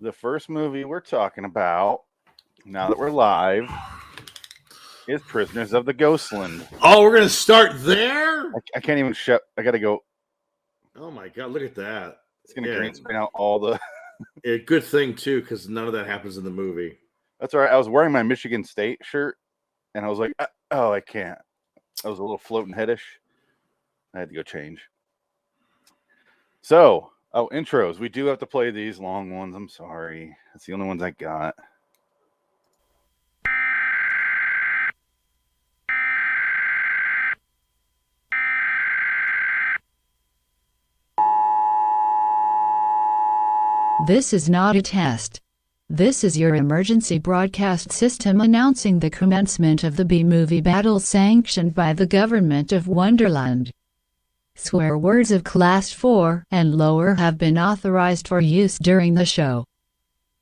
The first movie we're talking about, now that we're live, is Prisoners of the Ghostland. Oh, we're gonna start there. I can't even show. I gotta go. Oh my god, look at that! It's gonna green screen out all the. Good thing too, because none of that happens in the movie. That's all right. I was wearing my Michigan State shirt, and I was like, "Oh, I can't." I was a little floating headish. I had to go change. So, intros. We do have to play these long ones. I'm sorry. That's the only ones I got. This is not a test. This is your emergency broadcast system announcing the commencement of the B-movie battle sanctioned by the government of Wonderland. Swear words of Class 4 and lower have been authorized for use during the show.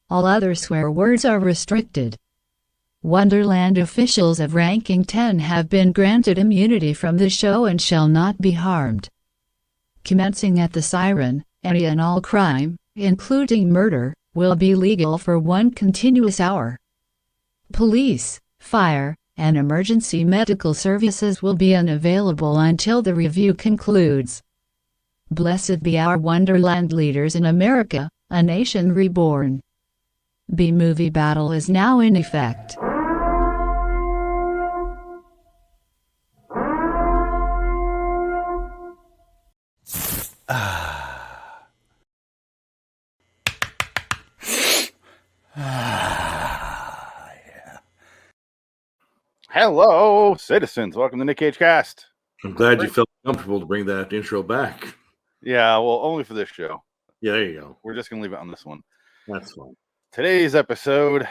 All other swear words are restricted. Wonderland officials of ranking 10 have been granted immunity from the show and shall not be harmed. Commencing at the siren, any and all crime, including murder, will be legal for 1 continuous hour. Police, fire, and emergency medical services will be unavailable until the review concludes. Blessed be our Wonderland leaders in America, a nation reborn. B-movie battle is now in effect. Hello, citizens. Welcome to Nick Cage Cast. I'm glad you felt comfortable to bring that intro back. Yeah, well, only for this show. Yeah, there you go. We're just going to leave it on this one. That's fine. Today's episode,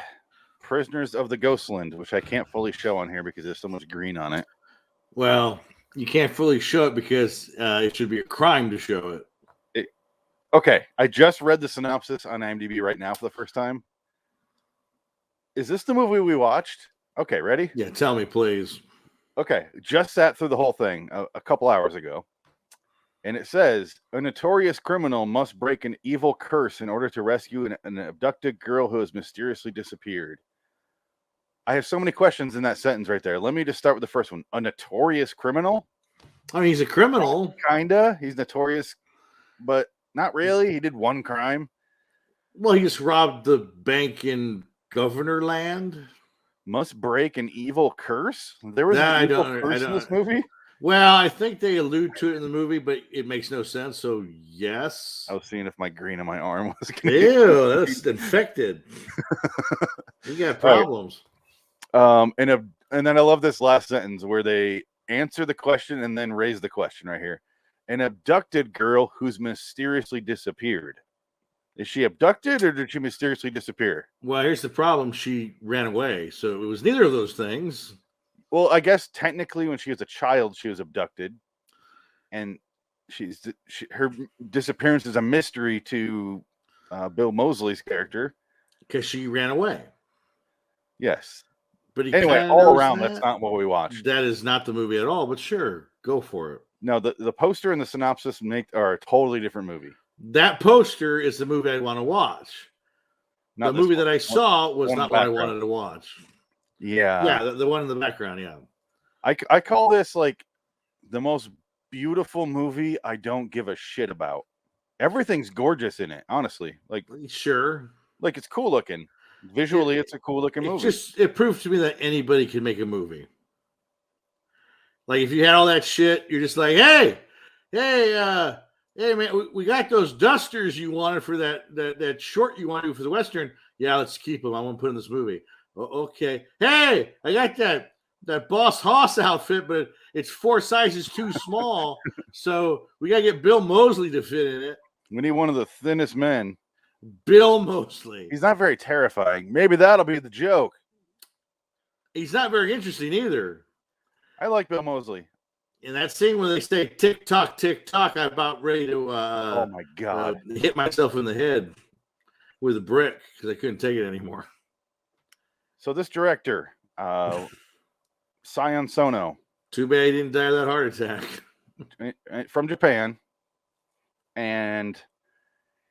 Prisoners of the Ghostland, which I can't fully show on here because there's so much green on it. Well, you can't fully show it because it should be a crime to show it. Okay, I just read the synopsis on IMDb right now for the first time. Is this the movie we watched? Okay, ready? Yeah, tell me, please. Okay, just sat through the whole thing a couple hours ago. And it says, a notorious criminal must break an evil curse in order to rescue an abducted girl who has mysteriously disappeared. I have so many questions in that sentence right there. Let me just start with the first one. A notorious criminal? I mean, he's a criminal. Kinda. He's notorious, but not really. He did one crime. Well, he just robbed the bank in Governorland. Must break an evil curse? There was an evil curse in this movie? Well, I think they allude to it in the movie, but it makes no sense. So, yes. I was seeing if my green on my arm was going to Ew, that's infected. You got problems. Right. And then I love this last sentence where they answer the question and then raise the question right here. An abducted girl who's mysteriously disappeared. Is she abducted or did she mysteriously disappear? Well, here's the problem. She ran away. So it was neither of those things. Well, I guess technically when she was a child, she was abducted. And her disappearance is a mystery to Bill Moseley's character. Because she ran away. Yes. But anyway, all around, that's not what we watched. That is not the movie at all, but sure, go for it. No, the poster and the synopsis are a totally different movie. That poster is the movie I'd want to watch. The movie that I saw was not what I wanted to watch. Yeah. Yeah, the one in the background, yeah. I call this like the most beautiful movie I don't give a shit about. Everything's gorgeous in it, honestly. Like, sure. Like, it's cool looking. Visually, it's a cool looking movie. It proves to me that anybody can make a movie. Like, if you had all that shit, you're just like, hey, man, we got those dusters you wanted for that short you want to do for the Western. Yeah, let's keep them. I want to put in this movie. Oh, okay. Hey, I got that Boss Hoss outfit, but it's 4 sizes too small. So we got to get Bill Moseley to fit in it. We need one of the thinnest men. Bill Moseley. He's not very terrifying. Maybe that'll be the joke. He's not very interesting either. I like Bill Moseley. In that scene when they say tick tock, I'm about ready to oh my god, hit myself in the head with a brick because I couldn't take it anymore. So this director, Sion Sono. Too bad he didn't die of that heart attack. From Japan. And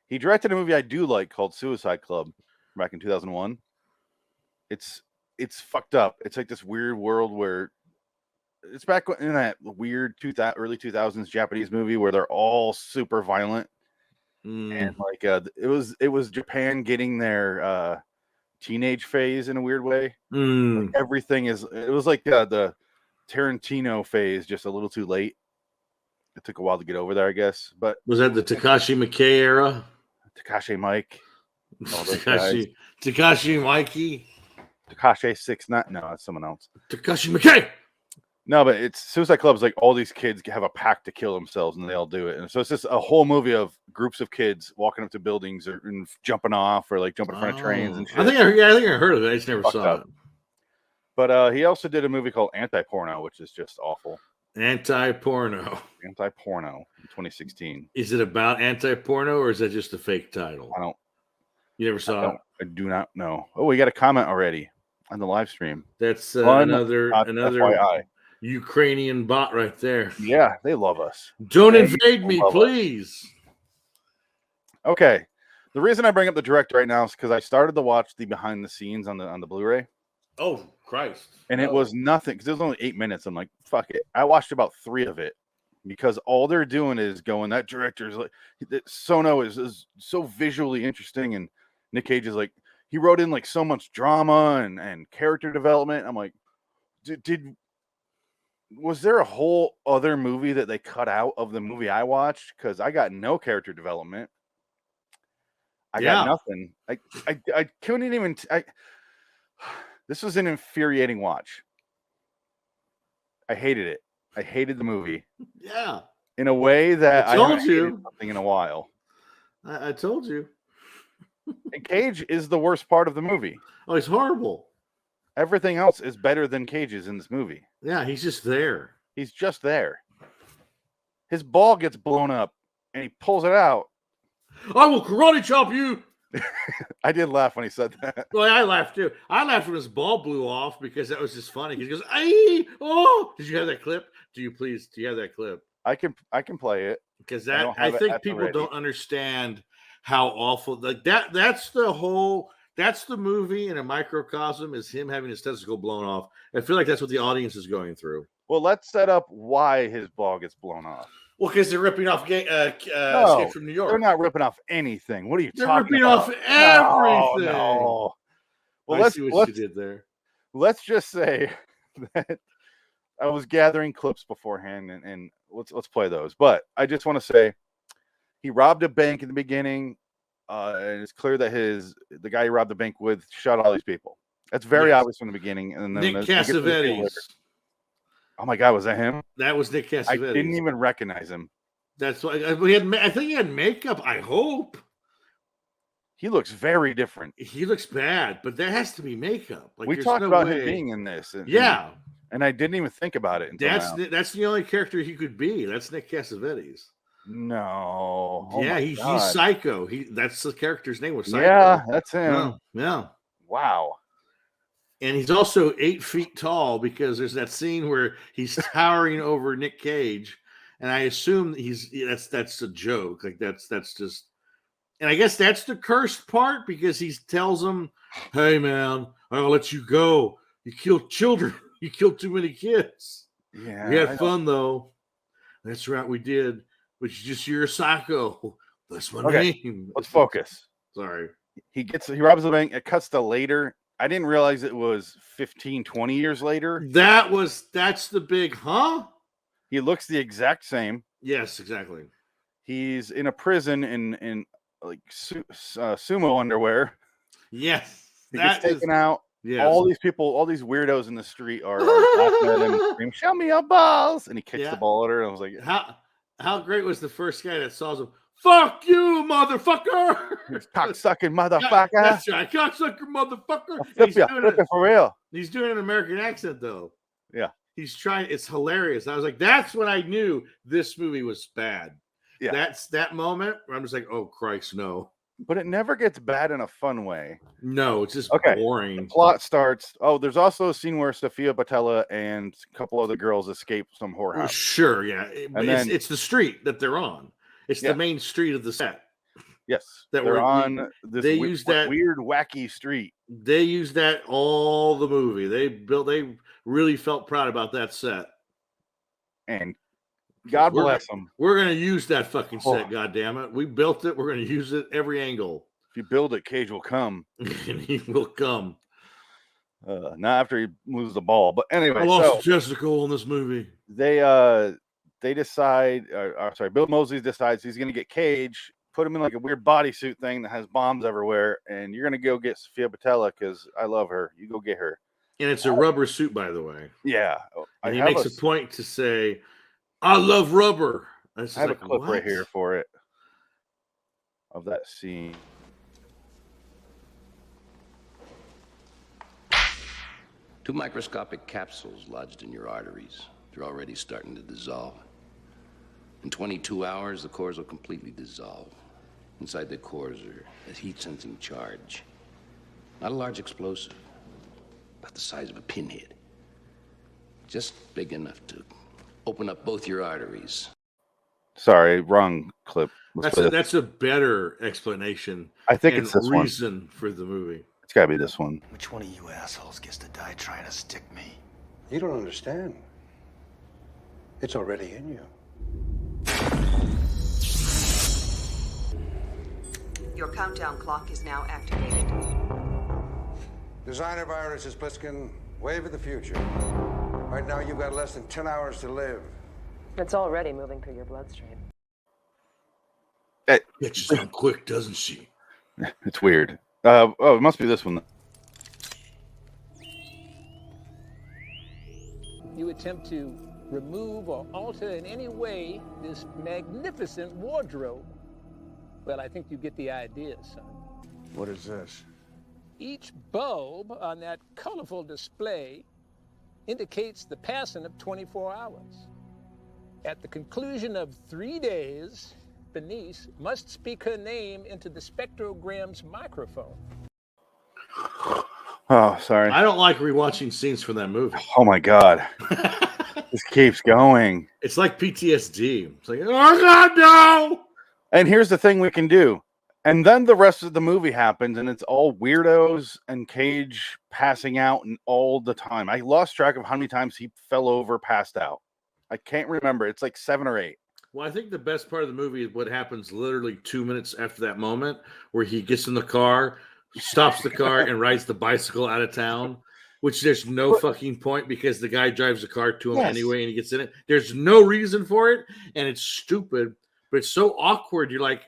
He directed a movie I do like called Suicide Club back in 2001. It's fucked up. It's like this weird world where it's back in that weird early 2000s Japanese movie where they're all super violent. And like it was Japan getting their teenage phase in a weird way. Like everything it was like the Tarantino phase, just a little too late. It took a while to get over there, I guess. But was that the Takashi Miike era? Takashi Mike, all those guys. Takashi Mikey, Takashi 6ix9ine. No, that's someone else. Takashi Miike. No, but it's Suicide Club's like all these kids have a pact to kill themselves, and they all do it. And so it's just a whole movie of groups of kids walking up to buildings and jumping off or like jumping in front of trains and shit. I think I heard of it. I just never saw it. But he also did a movie called Anti-Porno, which is just awful. Anti-porno in 2016. Is it about anti-porno or is that just a fake title? You never saw it? I do not know. Oh, we got a comment already on the live stream. That's another FYI. Ukrainian bot right there. Yeah, they love us. Don't invade me, please. Okay. The reason I bring up the director right now is because I started to watch the behind the scenes on the Blu-ray. Oh, Christ. And it was nothing because it was only 8 minutes. I'm like, fuck it. I watched about 3 of it because all they're doing is going, that director's like, Sono is so visually interesting. And Nick Cage is like, he wrote in like so much drama and character development. I'm like, was there a whole other movie that they cut out of the movie I watched? Because I got no character development. I got nothing. I couldn't even. This was an infuriating watch. I hated it. I hated the movie. Yeah. In a way that I told you something in a while. I told you. And Cage is the worst part of the movie. Oh, he's horrible. Everything else is better than Cage's in this movie. Yeah, he's just there. He's just there. His ball gets blown up, and he pulls it out. I will karate chop you. I did laugh when he said that. Well, I laughed too. I laughed when his ball blew off because that was just funny. He goes, "Ay, oh!" Did you have that clip? Do you have that clip? I can play it because I think people don't understand how awful like that. That's the movie in a microcosm is him having his testicle blown off. I feel like that's what the audience is going through. Well, let's set up why his ball gets blown off. Well, because they're ripping off Escape from New York. They're not ripping off anything. What are you talking about? They're ripping off everything. No. Well, I see what you did there. Let's just say that I was gathering clips beforehand, and let's play those. But I just want to say he robbed a bank in the beginning, and it's clear that the guy he robbed the bank with shot all these people. That's very obvious from the beginning. And then Nick Cassavetes. Oh my God, was that him? That was Nick Cassavetes. I didn't even recognize him. That's why I think he had makeup. I hope he looks very different. He looks bad, but that has to be makeup. Like we talked about him being in this, and I didn't even think about it. That's the only character he could be. That's Nick Cassavetes. No. Yeah, he's Psycho. That's the character's name was Psycho. Yeah, that's him. Yeah. Wow. And he's also 8 feet tall because there's that scene where he's towering over Nick Cage, and I assume that's a joke. Like that's just, and I guess that's the cursed part because he tells him, "Hey man, I'll let you go. You killed children. You killed too many kids. Yeah, we had fun though. That's right, we did. But you're a psycho. That's my name." Let's focus. Sorry. He robs the bank. It cuts to later. I didn't realize it was 15, 20 years later. That's the big, huh? He looks the exact same. Yes, exactly. He's in a prison in like sumo underwear. Yes. He gets taken out. Yes. All these people, all these weirdos in the street are laughing at him and screaming, "Show me your balls!" And he kicks the ball at her. And I was like, how great was the first guy that saw him? Fuck you, motherfucker! Cocksucking motherfucker. That's right, cocksucker motherfucker. Flip it for real. He's doing an American accent though. Yeah. He's trying. It's hilarious. I was like, that's when I knew this movie was bad. Yeah. That's that moment where I'm just like, oh Christ, no. But it never gets bad in a fun way. No, it's just boring. The plot starts. Oh, there's also a scene where Sofia Boutella and a couple other girls escape some whorehouse. Sure, yeah. It's the street that they're on. It's the main street of the set. Yes, That they're were on this they used that weird, wacky street. They used that all the movie. They really felt proud about that set. And God bless them. We're gonna use that fucking set. Oh. God damn it, we built it. We're gonna use it every angle. If you build it, Cage will come. And he will come. Not after he moves the ball, but anyway. I lost Jessica in this movie. They decide. Sorry, Bill Moseley decides he's going to get Cage, put him in like a weird bodysuit thing that has bombs everywhere, and you're going to go get Sofia Boutella because I love her. You go get her. And it's a rubber suit, by the way. Yeah, and he makes a point to say, "I love rubber." I have a clip right here for it of that scene. Two microscopic capsules lodged in your arteries. They're already starting to dissolve. In 22 hours, the cores will completely dissolve. Inside the cores are a heat-sensing charge. Not a large explosive, about the size of a pinhead. Just big enough to open up both your arteries. Sorry, wrong clip. That's a better explanation. I think it's this reason for the movie. It's got to be this one. Which one of you assholes gets to die trying to stick me? You don't understand. It's already in you. Your countdown clock is now activated. Designer viruses, Pliskin. Wave of the future. Right now, you've got less than 10 hours to live. It's already moving through your bloodstream. Catches on quick, doesn't she? It's weird. It must be this one. You attempt to remove or alter in any way this magnificent wardrobe. Well, I think you get the idea, son. What is this? Each bulb on that colorful display indicates the passing of 24 hours. At the conclusion of 3 days, Bernice must speak her name into the spectrogram's microphone. Oh, sorry. I don't like rewatching scenes from that movie. Oh my God. This keeps going. It's like PTSD. It's like, oh God, no! And here's the thing we can do. And then the rest of the movie happens, and it's all weirdos and Cage passing out and all the time. I lost track of how many times he fell over, passed out. I can't remember. It's like 7 or 8. Well, I think the best part of the movie is what happens literally 2 minutes after that moment where he gets in the car, stops the car, and rides the bicycle out of town, which there's no fucking point because the guy drives the car to him anyway and he gets in it. There's no reason for it, and it's stupid, but it's so awkward. You're like,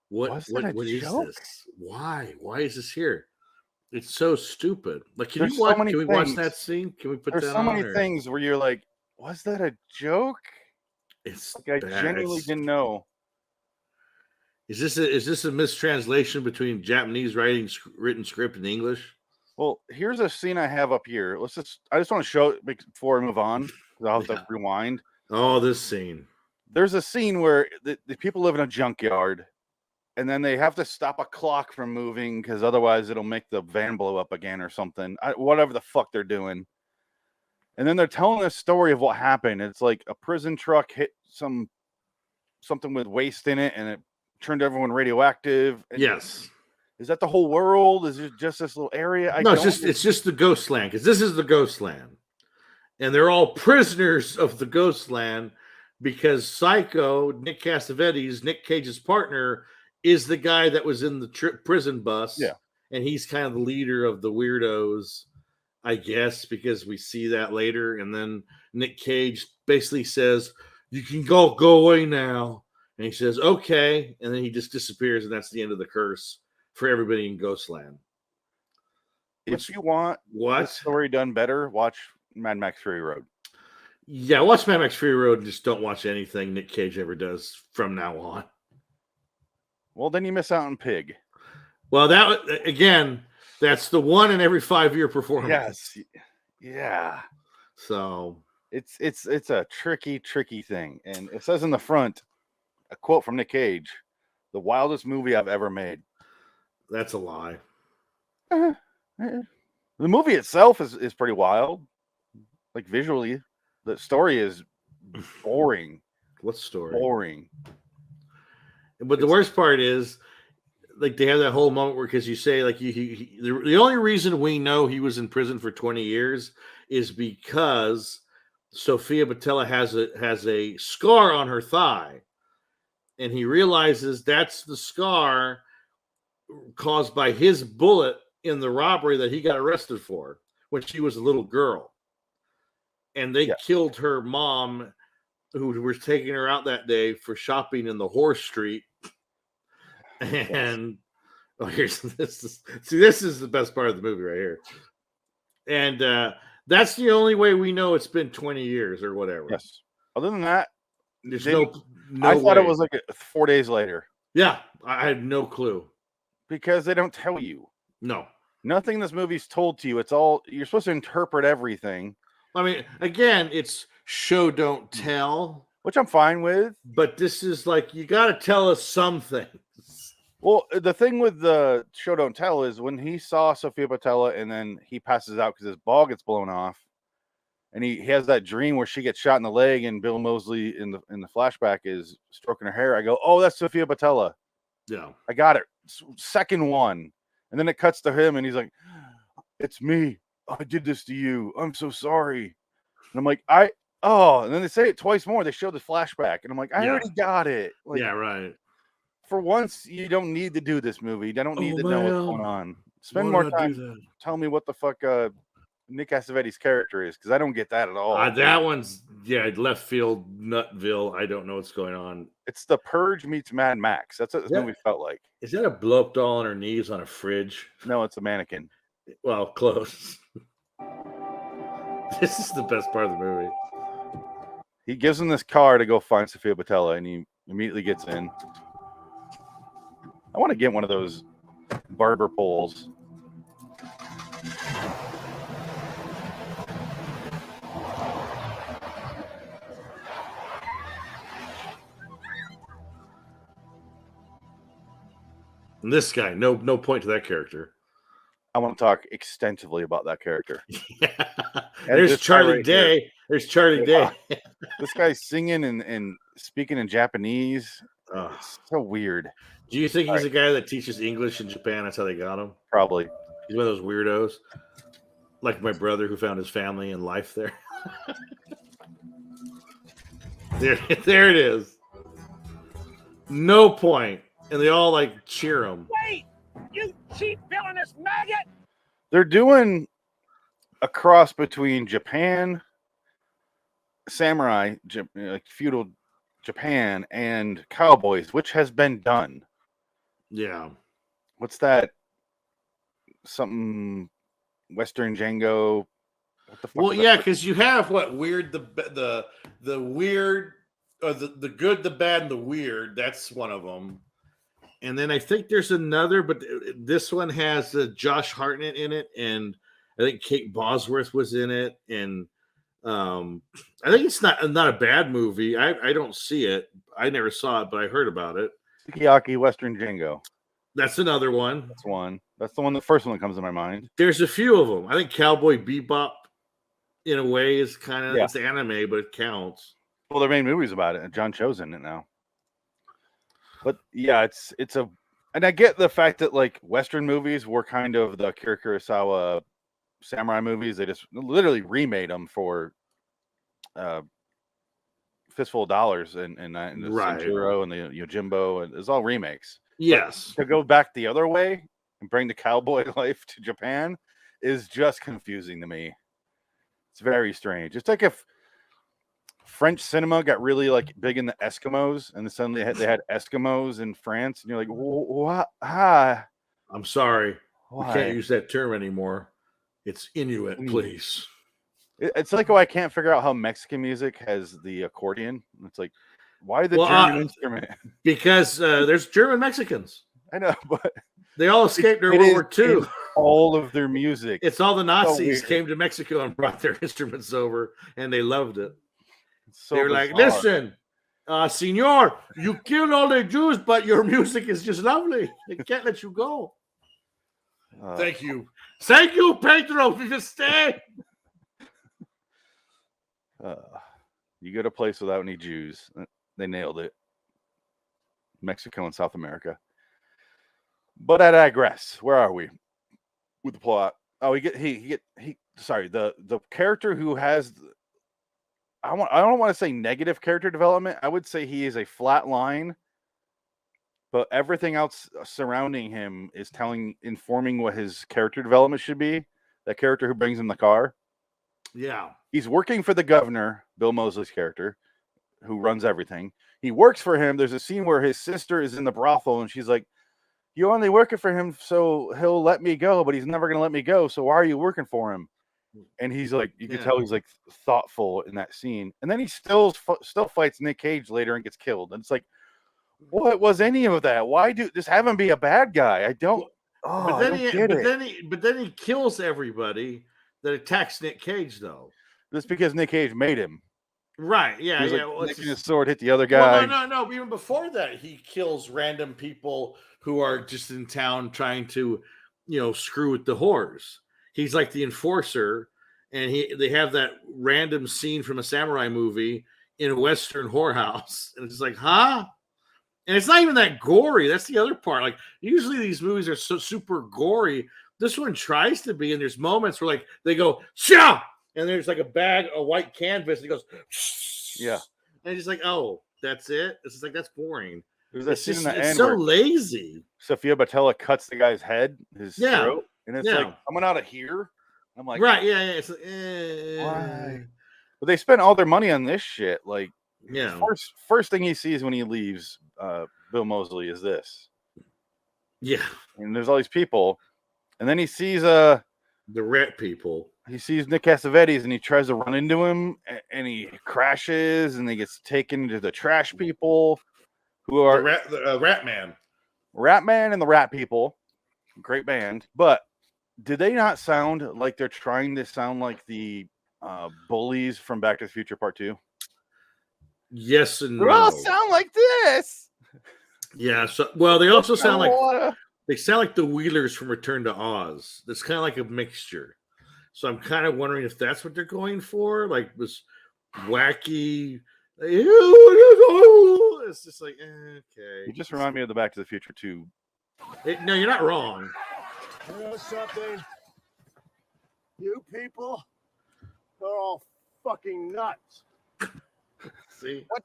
what is this? Why is this here? It's so stupid. Like, can we watch that scene? Can we put that on? There's so many things where you're like, was that a joke? It's like I genuinely didn't know. Is this a mistranslation between Japanese written script and English? Well, here's a scene I have up here. I just want to show it before I move on. I'll have to rewind. Oh, this scene. There's a scene where the people live in a junkyard, and then they have to stop a clock from moving because otherwise it'll make the van blow up again or something. Whatever the fuck they're doing. And then they're telling a story of what happened. It's like a prison truck hit something with waste in it, and it turned everyone radioactive. Yes. Is that the whole world? Is it just this little area? It's just the Ghostland, because this is the Ghostland. And they're all prisoners of the Ghostland because Psycho, Nick Cassavetes, Nick Cage's partner, is the guy that was in the prison bus. Yeah. And he's kind of the leader of the weirdos, I guess, because we see that later. And then Nick Cage basically says, you can go away now. And he says, okay. And then he just disappears. And that's the end of the curse for everybody in Ghostland. If you want the story done better, watch Mad Max Fury Road. Yeah, watch Mad Max Fury Road and just don't watch anything Nick Cage ever does from now on. Well, then you miss out on Pig. Well, that's the one in every 5-year performance. Yes. Yeah. So it's a tricky thing. And it says in the front, a quote from Nick Cage, the wildest movie I've ever made. That's a lie. The movie itself is pretty wild. Like visually, the story is boring. What story? Boring. But the worst part is like they have that whole moment where, because you say like the only reason we know he was in prison for 20 years is because Sophia Boutella has a scar on her thigh, and he realizes that's the scar caused by his bullet in the robbery that he got arrested for when she was a little girl, and they killed her mom, who was taking her out that day for shopping in the horse street. And this is the best part of the movie right here. And that's the only way we know it's been 20 years or whatever. Yes. Other than that, there's no I thought way. it was like 4 days later. Yeah, I had no clue. Because they don't tell you. No. Nothing in this movie's told to you. It's all, you're supposed to interpret everything. I mean, again, it's show don't tell, which I'm fine with. But this is like, you got to tell us something. Well, the thing with the show don't tell is when he saw Sophia Boutella and then he passes out because his ball gets blown off, and he has that dream where she gets shot in the leg, and Bill Moseley in the flashback is stroking her hair. I go, oh, that's Sophia Boutella. Yeah, I got it. Second one, and then it cuts to him, and he's like, "It's me. I did this to you. I'm so sorry." And I'm like, and then they say it twice more. They show the flashback, and I'm like, I already got it. Like, yeah, right. For once, you don't need to do this movie. I don't need to know what's going on. Spend more time. Tell me what the fuck Nick Cassavetes' character is, because I don't get that at all. That one's left field nutville. I don't know what's going on. It's The Purge meets Mad Max. That's what this movie felt like. Is that a blow up doll on her knees on a fridge? No, it's a mannequin. Well, close. This is the best part of the movie. He gives him this car to go find Sophia Boutella, and he immediately gets in. I want to get one of those barber poles. And this guy, no point to that character. I want to talk extensively about that character. There's Charlie Day. Here. There's Charlie Day. This guy's singing and speaking in Japanese. It's so weird. Do you think he's a guy that teaches English in Japan? That's how they got him? Probably. He's one of those weirdos. Like my brother who found his family and life there. There it is. No point. And they all like cheer him. Wait! You cheap villainous maggot! They're doing a cross between Japan, samurai, like feudal Japan, and cowboys, which has been done. Yeah. What's that? Something Western Django. What the fuck? Well, yeah, because you have weird, the weird, or the good, the bad, and the weird. That's one of them. And then I think there's another, but this one has Josh Hartnett in it, and I think Kate Bosworth was in it, and I think it's not a bad movie. I don't see it. I never saw it, but I heard about it. Sukiyaki Western Django. That's another one. That's one. That's the one. The first one that comes to my mind. There's a few of them. I think Cowboy Bebop, in a way, is kind of it's anime, but it counts. Well, they're making movies about it, and John Cho's in it now. But yeah, and I get the fact that like Western movies were kind of the Akira Kurosawa samurai movies. They just literally remade them for Fistful of Dollars and the Sanjuro and the Yojimbo, and it's all remakes. Yes. But to go back the other way and bring the cowboy life to Japan is just confusing to me. It's very strange. It's like if French cinema got really like big in the Eskimos, and then suddenly they had Eskimos in France, and you're like, what? Hi. I'm sorry. Why? We can't use that term anymore. It's Inuit, please. It's like, I can't figure out how Mexican music has the accordion. It's like, why the German instrument? Because there's German Mexicans. I know, but they all escaped during World War II. All of their music. It's all the Nazis came to Mexico and brought their instruments over, and they loved it. So they were like, listen, senor, you killed all the Jews, but your music is just lovely. They can't let you go. Thank you. Thank you, Pedro, for your stay. You go to a place without any Jews. They nailed it. Mexico and South America. But I digress. Where are we with the plot? Oh, sorry, the character who has I don't want to say negative character development. I would say he is a flat line, but everything else surrounding him is informing what his character development should be. That character who brings him the car. Yeah. He's working for the governor, Bill Moseley's character, who runs everything. He works for him. There's a scene where his sister is in the brothel and she's like, "You're only working for him so he'll let me go, but he's never going to let me go. So why are you working for him?" And he's like, you can tell he's like thoughtful in that scene. And then he still fights Nick Cage later and gets killed. And it's like, what was any of that? Why just have him be a bad guy? I don't. But then he kills everybody that attacks Nick Cage, though. That's because Nick Cage made him. Right? Yeah. He was yeah. like, Well, nicking his sword, hit the other guy. Well, no. Even before that, he kills random people who are just in town trying to, screw with the whores. He's like the enforcer, and they have that random scene from a samurai movie in a Western whorehouse, and it's like, huh? And it's not even that gory. That's the other part. Like, usually these movies are so super gory. This one tries to be, and there's moments where like they go, "Shah!" and there's like a white canvas, and he goes, yeah. And he's like, "Oh, that's it." It's just like, that's boring. It's so lazy. Sofia Boutella cuts the guy's head, his throat, and it's like coming out of here. I'm like, right, yeah. It's like, why? But they spent all their money on this shit. Like, yeah. First thing he sees when he leaves Bill Moseley is this. Yeah. And there's all these people, and then he sees the rat people. He sees Nick Cassavetes, and he tries to run into him, and he crashes, and he gets taken to the trash people, who are the Rat Man. Rat Man and the Rat People. Great band. But did they not sound like they're trying to sound like the bullies from Back to the Future Part 2? Yes and no. They all sound like this. Yeah. So, well, they also sound like they sound like the Wheelers from Return to Oz. It's kind of like a mixture. So I'm kind of wondering if that's what they're going for, like this wacky. It's just like, okay. You just remind me of the Back to the Future 2. No, you're not wrong. You know something? You people are all fucking nuts. See? What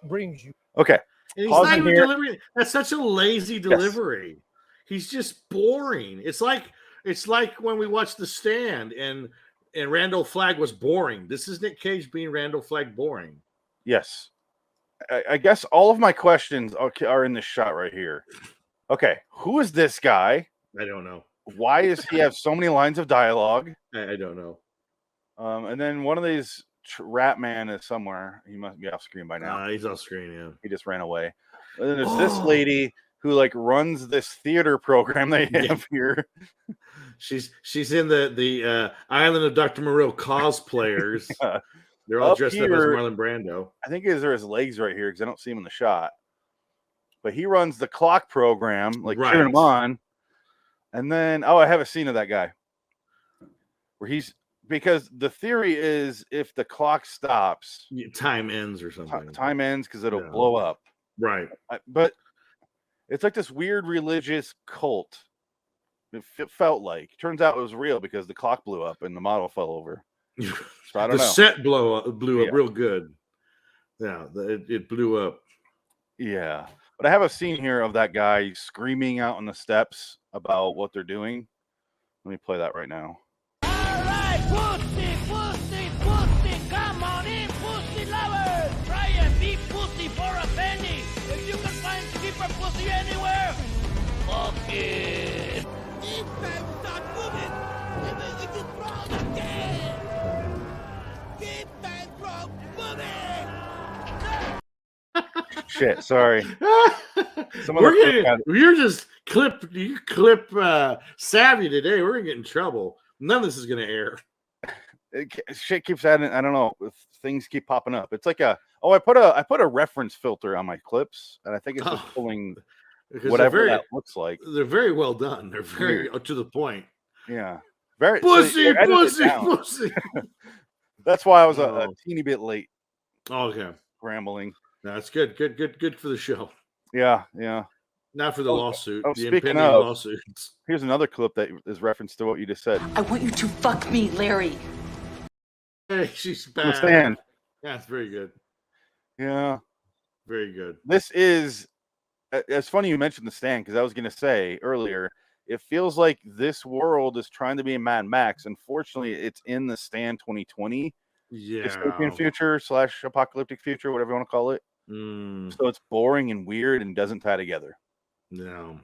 brings you? Okay. And he's not even delivering. That's such a lazy delivery. Yes. He's just boring. It's like when we watched The Stand and Randall Flagg was boring. This is Nick Cage being Randall Flagg boring. Yes. I guess all of my questions are in this shot right here. Okay. Who is this guy? I don't know. Why does he have so many lines of dialogue? I don't know. And then one of these Rat Man is somewhere. He must be off screen by now. He's off screen, yeah. He just ran away. And then there's this lady who like runs this theater program they have here. She's in the Island of Dr. Moreau cosplayers. Yeah. They're all dressed up as Marlon Brando. I think they're his legs right here because I don't see him in the shot. But he runs the clock program, like cheering him on. And then, I have a scene of that guy where because the theory is if the clock stops, time ends or something. Time ends because it'll blow up. Right. But it's like this weird religious cult. It felt like. Turns out it was real because the clock blew up and the model fell over. So I don't know. The set blew up real good. Yeah, it blew up. Yeah. But I have a scene here of that guy screaming out on the steps about what they're doing. Let me play that right now. All right, pussy, come on in, pussy lovers. Try and be pussy for a penny. If you can find cheaper pussy anywhere, fuck it. If I'm not moving, I'm going to throw again. Keep that from moving. Shit, sorry. You're just clip savvy today. We're gonna get in trouble. None of this is gonna air. Shit keeps adding. I don't know. Things keep popping up. It's like I put a reference filter on my clips, and I think it's just pulling whatever that looks like. They're very well done. They're very to the point. Yeah, very pussy. That's why I was a teeny bit late. Oh, okay, rambling. That's good. Good for the show. Yeah. Not for the lawsuit. Oh, The speaking impending of, lawsuits. here's another clip that is reference to what you just said. I want you to fuck me, Larry. Hey, she's The back. Stand. Yeah, it's very good. Yeah. Very good. This is, it's funny you mentioned The Stand, because I was going to say earlier, it feels like this world is trying to be a Mad Max. Unfortunately, it's in The Stand 2020. Yeah. Dystopian future / apocalyptic future, whatever you want to call it. So it's boring and weird and doesn't tie together. No.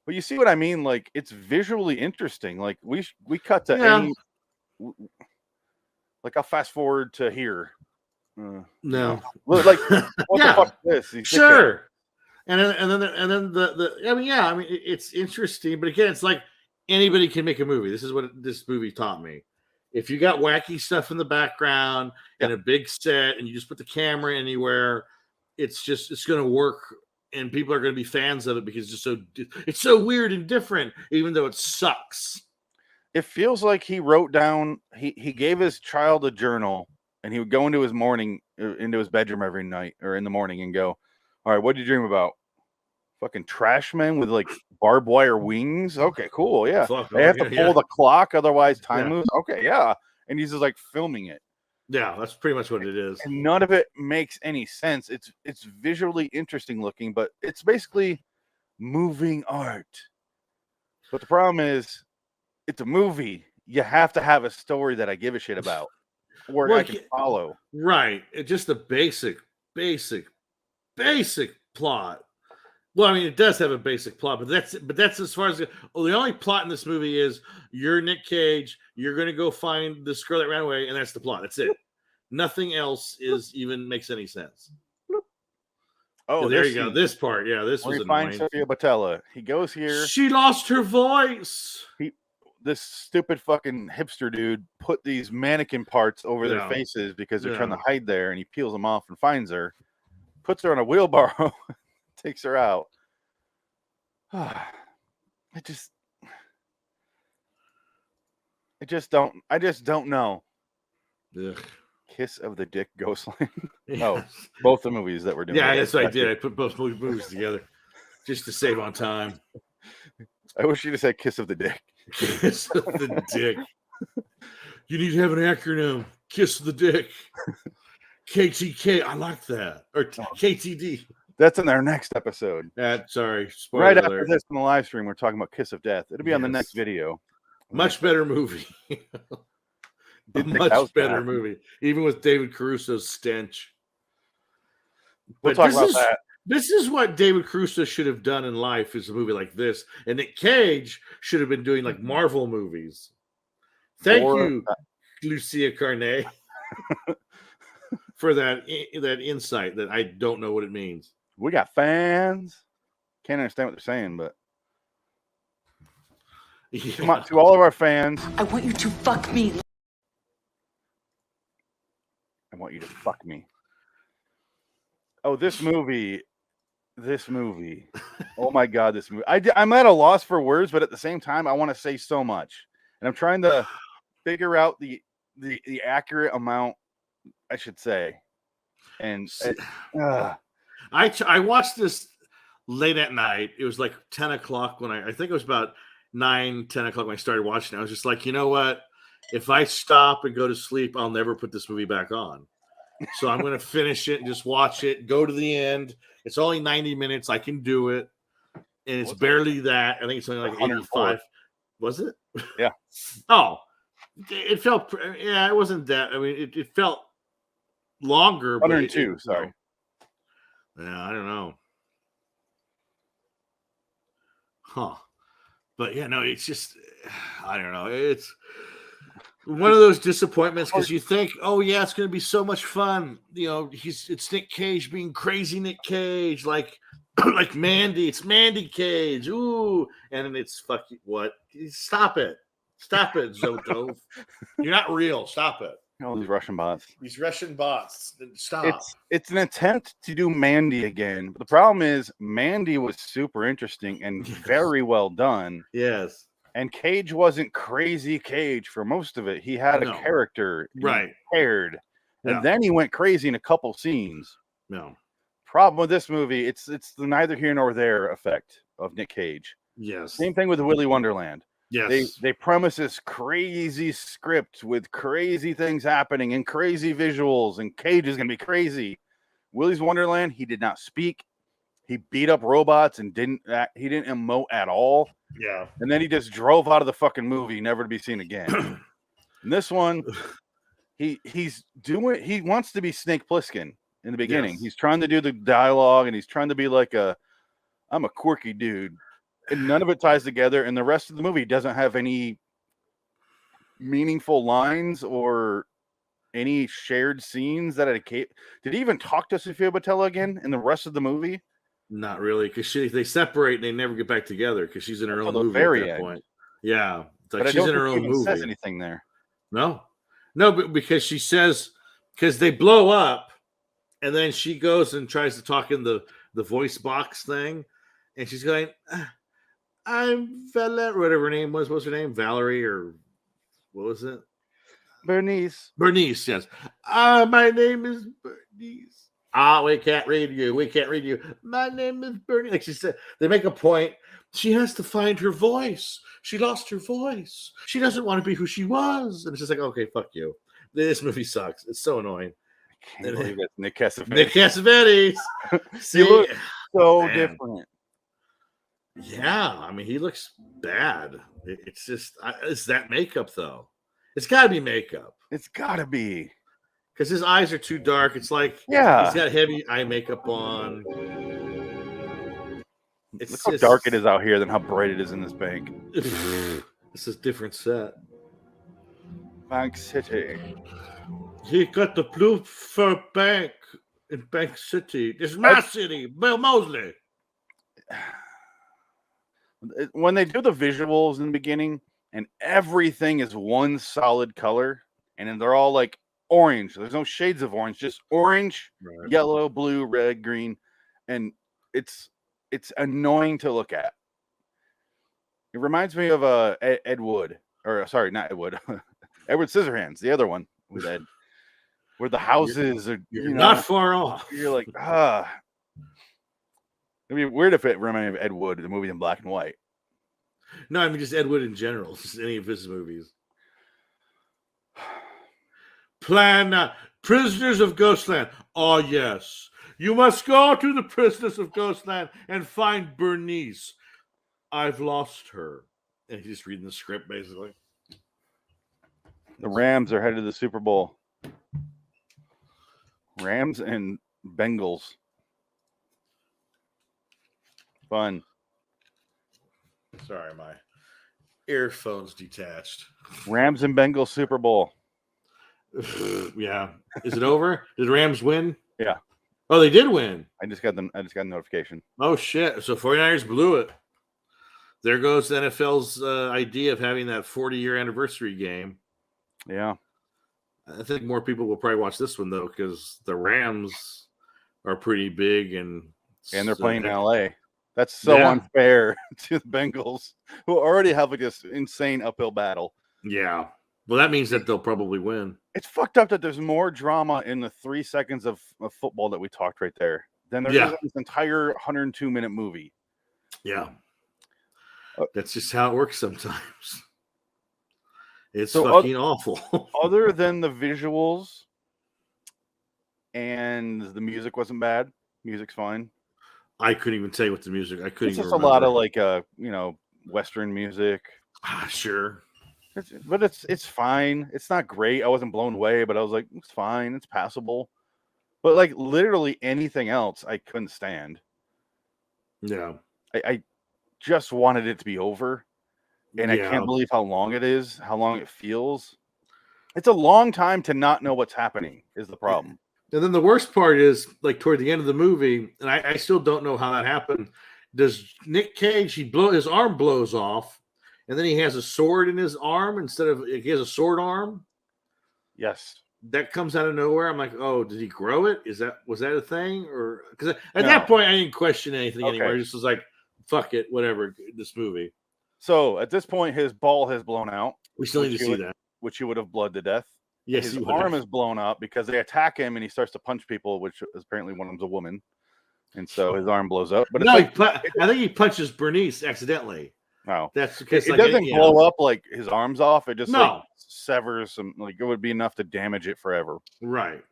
But you see what I mean? Like, it's visually interesting. Like, we cut to any... Like, I'll fast forward to here. No. Like, what the fuck is this? Sure. And then the I mean, yeah, I mean, it's interesting, but again, it's like anybody can make a movie. This is what this movie taught me. If you got wacky stuff in the background and a big set, and you just put the camera anywhere, it's going to work, and people are going to be fans of it because it's so weird and different, even though it sucks. It feels like he wrote down. He gave his child a journal, and he would go into his bedroom every night or in the morning and go, "All right, what did you dream about? Fucking trash men with like barbed wire wings. Okay, cool. Yeah, they have to pull the clock, otherwise time moves. Okay, yeah." And he's just like filming it. Yeah, that's pretty much what it is. And none of it makes any sense. It's visually interesting looking, but it's basically moving art. But the problem is, it's a movie. You have to have a story that I give a shit about, or I can follow. Right. It's just a basic plot. Well, I mean, it does have a basic plot, but that's as far as the only plot in this movie is you're Nick Cage. You're going to go find this girl that ran away, and that's the plot. That's it. Nothing else even makes any sense. Oh, there you go. This part, yeah, this was annoying. Sofia Boutella. He goes here. She lost her voice. This stupid fucking hipster dude put these mannequin parts over their faces because they're trying to hide there, and he peels them off and finds her, puts her on a wheelbarrow, takes her out. I just don't know. Ugh. Kiss of the Dick, Ghostland. Oh, both the movies that we're doing. Yeah, that's what I did. I put both movies together just to save on time. I wish you'd have said Kiss of the Dick. Kiss of the Dick. You need to have an acronym. Kiss of the Dick. KTK. I like that. Or KTD. That's in our next episode. Sorry. Right after this in the live stream, we're talking about Kiss of Death. It'll be on the next video. Much better movie. A much better movie. Even with David Caruso's stench. We'll talk about that. This is what David Caruso should have done in life, is a movie like this. And Nick Cage should have been doing like Marvel movies. Thank you, Lucia Carnet, for that insight that I don't know what it means. We got fans. Can't understand what they're saying, but come on, to all of our fans. I want you to fuck me. I want you to fuck me. Oh, this movie. Oh my God, this movie. I'm at a loss for words, but at the same time, I want to say so much. And I'm trying to figure out the accurate amount, I should say. And I watched this late at night. It was like 10 o'clock when I think it was about 10 o'clock when I started watching it. I was just like, you know what? If I stop and go to sleep, I'll never put this movie back on. So I'm going to finish it and just watch it, go to the end. It's only 90 minutes. I can do it. And it's barely that. I think it's only like 85. Was it? Yeah. Oh, it felt, it wasn't that. I mean, it felt longer. 102, sorry. Yeah, I don't know. Huh. But yeah, no, it's just, I don't know. It's one of those disappointments because you think, oh yeah, it's going to be so much fun. You know, it's Nick Cage being crazy Nick Cage, like Mandy. It's Mandy Cage. Ooh, and then it's fucking what? Stop it, Zoto. You're not real. Stop it. All these Russian bots. Stop. It's an attempt to do Mandy again. But the problem is Mandy was super interesting and very well done. Yes. And Cage wasn't crazy Cage for most of it. He had a character. Right. Cared. And then he went crazy in a couple scenes. No. Problem with this movie, it's the neither here nor there effect of Nick Cage. Yes. Same thing with Willy Wonderland. Yes. They premise this crazy script with crazy things happening and crazy visuals, and Cage is gonna be crazy. Willy's Wonderland, he did not speak. He beat up robots and he didn't emote at all. Yeah. And then he just drove out of the fucking movie, never to be seen again. And this one, he wants to be Snake Plissken in the beginning. Yes. He's trying to do the dialogue, and he's trying to be like I'm a quirky dude. And none of it ties together, and the rest of the movie doesn't have any meaningful lines or any shared scenes that did he even talk to Sofia Boutella again in the rest of the movie? Not really, because they separate and they never get back together because she's in her own movie very at that end. point. Yeah, it's like But she's in her own movie. Says anything there? No, but because she says, because they blow up, and then she goes and tries to talk in the voice box thing, and she's going, "I'm Valerie," whatever her name was. What's her name? Valerie, or what was it? Bernice, yes. My name is Bernice. We can't read you. We can't read you. My name is Bernice. Like she said, they make a point. She has to find her voice. She lost her voice. She doesn't want to be who she was. And it's just like, okay, fuck you. This movie sucks. It's so annoying. I can't believe it's Nick Cassavetes. Nick Cassavetes. He looks so different. Yeah, I mean, he looks bad. It's just, it's that makeup, though. It's got to be makeup. It's got to be. Because his eyes are too dark. It's like, he's got heavy eye makeup on. Look how dark it is out here than how bright it is in this bank. This is a different set. Bank City. He got the blue fur bank in Bank City. This is my city, Bill Mosley. When they do the visuals in the beginning and everything is one solid color and then they're all like orange. There's no shades of orange, just orange, yellow, blue, red, green. And it's annoying to look at. It reminds me of Ed Wood. Or sorry, not Ed Wood. Edward Scissorhands, the other one with Ed. Where the houses are not far off. You're like, It'd be weird if it reminded me of Ed Wood, the movie in black and white. No, I mean just Ed Wood in general, just any of his movies. Plan Prisoners of Ghostland. Oh, yes. You must go to the Prisoners of Ghostland and find Bernice. I've lost her. And he's just reading the script, basically. The Rams are headed to the Super Bowl. Rams and Bengals. Fun. Sorry, my earphones detached. Rams and Bengals Super Bowl. Yeah. Is it over? Did the Rams win? Yeah. Oh, they did win. I just got a notification. Oh, shit. So 49ers blew it. There goes the NFL's idea of having that 40-year anniversary game. Yeah. I think more people will probably watch this one, though, because the Rams are pretty big. And they're playing in LA. That's so unfair to the Bengals, who already have like this insane uphill battle. Yeah. Well, that means that they'll probably win. It's fucked up that there's more drama in the 3 seconds of football that we talked right there than there's in this entire 102-minute movie. Yeah. That's just how it works sometimes. It's fucking awful. Other than the visuals and the music wasn't bad. Music's fine. I couldn't even tell you what the music. I couldn't. It's just a lot of like Western music. Sure. But it's fine. It's not great. I wasn't blown away, but I was like, it's fine. It's passable. But like literally anything else, I couldn't stand. Yeah. I just wanted it to be over. And I can't believe how long it is, how long it feels. It's a long time to not know what's happening is the problem. And then the worst part is, like, toward the end of the movie, and I still don't know how that happened. Does Nick Cage, his arm blows off, and then he has a sword in his arm instead of, he has a sword arm? Yes. That comes out of nowhere. I'm like, oh, did he grow it? Was that a thing? Or because at that point, I didn't question anything anymore. I just was like, fuck it, whatever, this movie. So at this point, his ball has blown out. We still need to see that. Which he would have bled to death. Yes, his arm is blown up because they attack him and he starts to punch people, which is apparently one of them's a woman. and so his arm blows up. But no, it's I think he punches Bernice accidentally. no, That's because it doesn't blow up like his arm's off. It just like No. severs some. Like it would be enough to damage it forever. Right.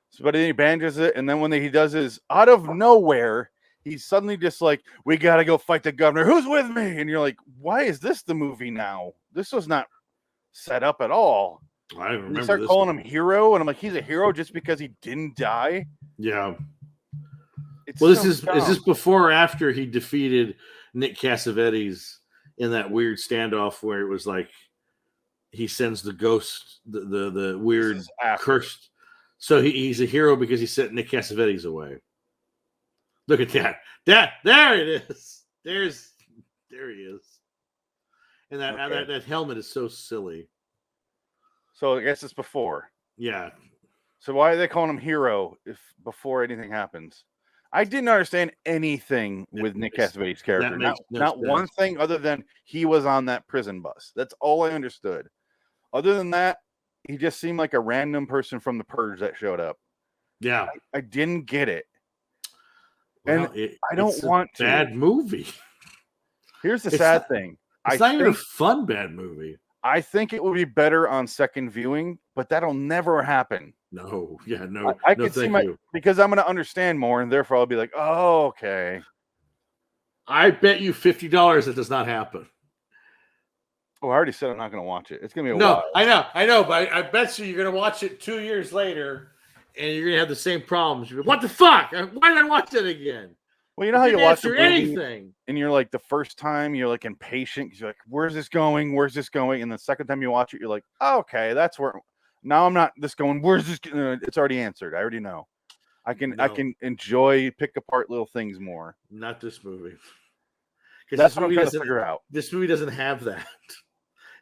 So, but then he bandages it, and then when he does his out of nowhere, he's suddenly just like, "We gotta go fight the governor. Who's with me?" And you're like, "Why is this the movie now? This was not set up at all." I remember. You start calling him hero, and I'm like, he's a hero just because he didn't die. Yeah. It's Well, so is this before or after he defeated Nick Cassavetes in that weird standoff where it was like he sends the ghost, the weird cursed. So he's a hero because he sent Nick Cassavetes away. Look at that. There it is. There he is. And that helmet is so silly. So I guess it's before. Yeah. So why are they calling him hero if before anything happens? I didn't understand anything with Nick Cassavetes' character. Not one thing other than he was on that prison bus. That's all I understood. Other than that, he just seemed like a random person from The Purge that showed up. Yeah. I didn't get it. Well, and I don't want to. Bad movie. Here's the sad thing. It's not even a fun bad movie. I think it would be better on second viewing, but that'll never happen. No, yeah, no. I can see because I'm going to understand more, and therefore I'll be like, oh, okay. I bet you $50 that does not happen. Oh, I already said I'm not going to watch it. It's going to be a while. I know, but I bet you're going to watch it 2 years later, and you're going to have the same problems. You're like, what the fuck? Why did I watch it again? Well, you know how you watch a movie anything, and you're like the first time you're like impatient because you're like, "Where's this going? Where's this going?" And the second time you watch it, you're like, oh, "Okay, that's where." Now I'm not this going. Where's this? It's already answered. I already know. I can enjoy pick apart little things more. Not this movie. That's what I'm trying to figure out. This movie doesn't have that.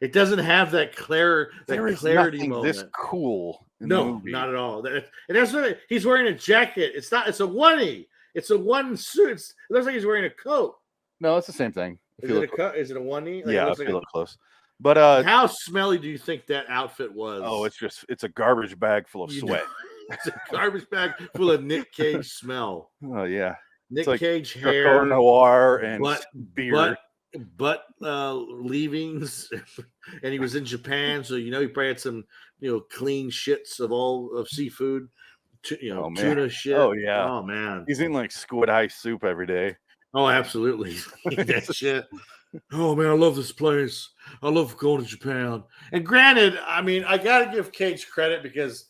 It doesn't have that clarity moment. This cool. No, not at all. It has. He's wearing a jacket. It's not. It's a oneie. It's a one suit. It looks like he's wearing a coat. No, it's the same thing. Is it a coat? Is it a oneie? Like, yeah, if you look close. But how smelly do you think that outfit was? Oh, it's a garbage bag full of sweat. It's a garbage bag full of Nick Cage smell. Oh yeah, Nick Cage hair, noir, and beard. But leavings, and he was in Japan, so he probably had some clean shits of seafood. Tuna shit. Oh yeah. Oh man. He's eating like squid eye soup every day. Oh, absolutely. That shit. Oh man, I love this place. I love going to Japan. And granted, I mean, I gotta give Cage credit because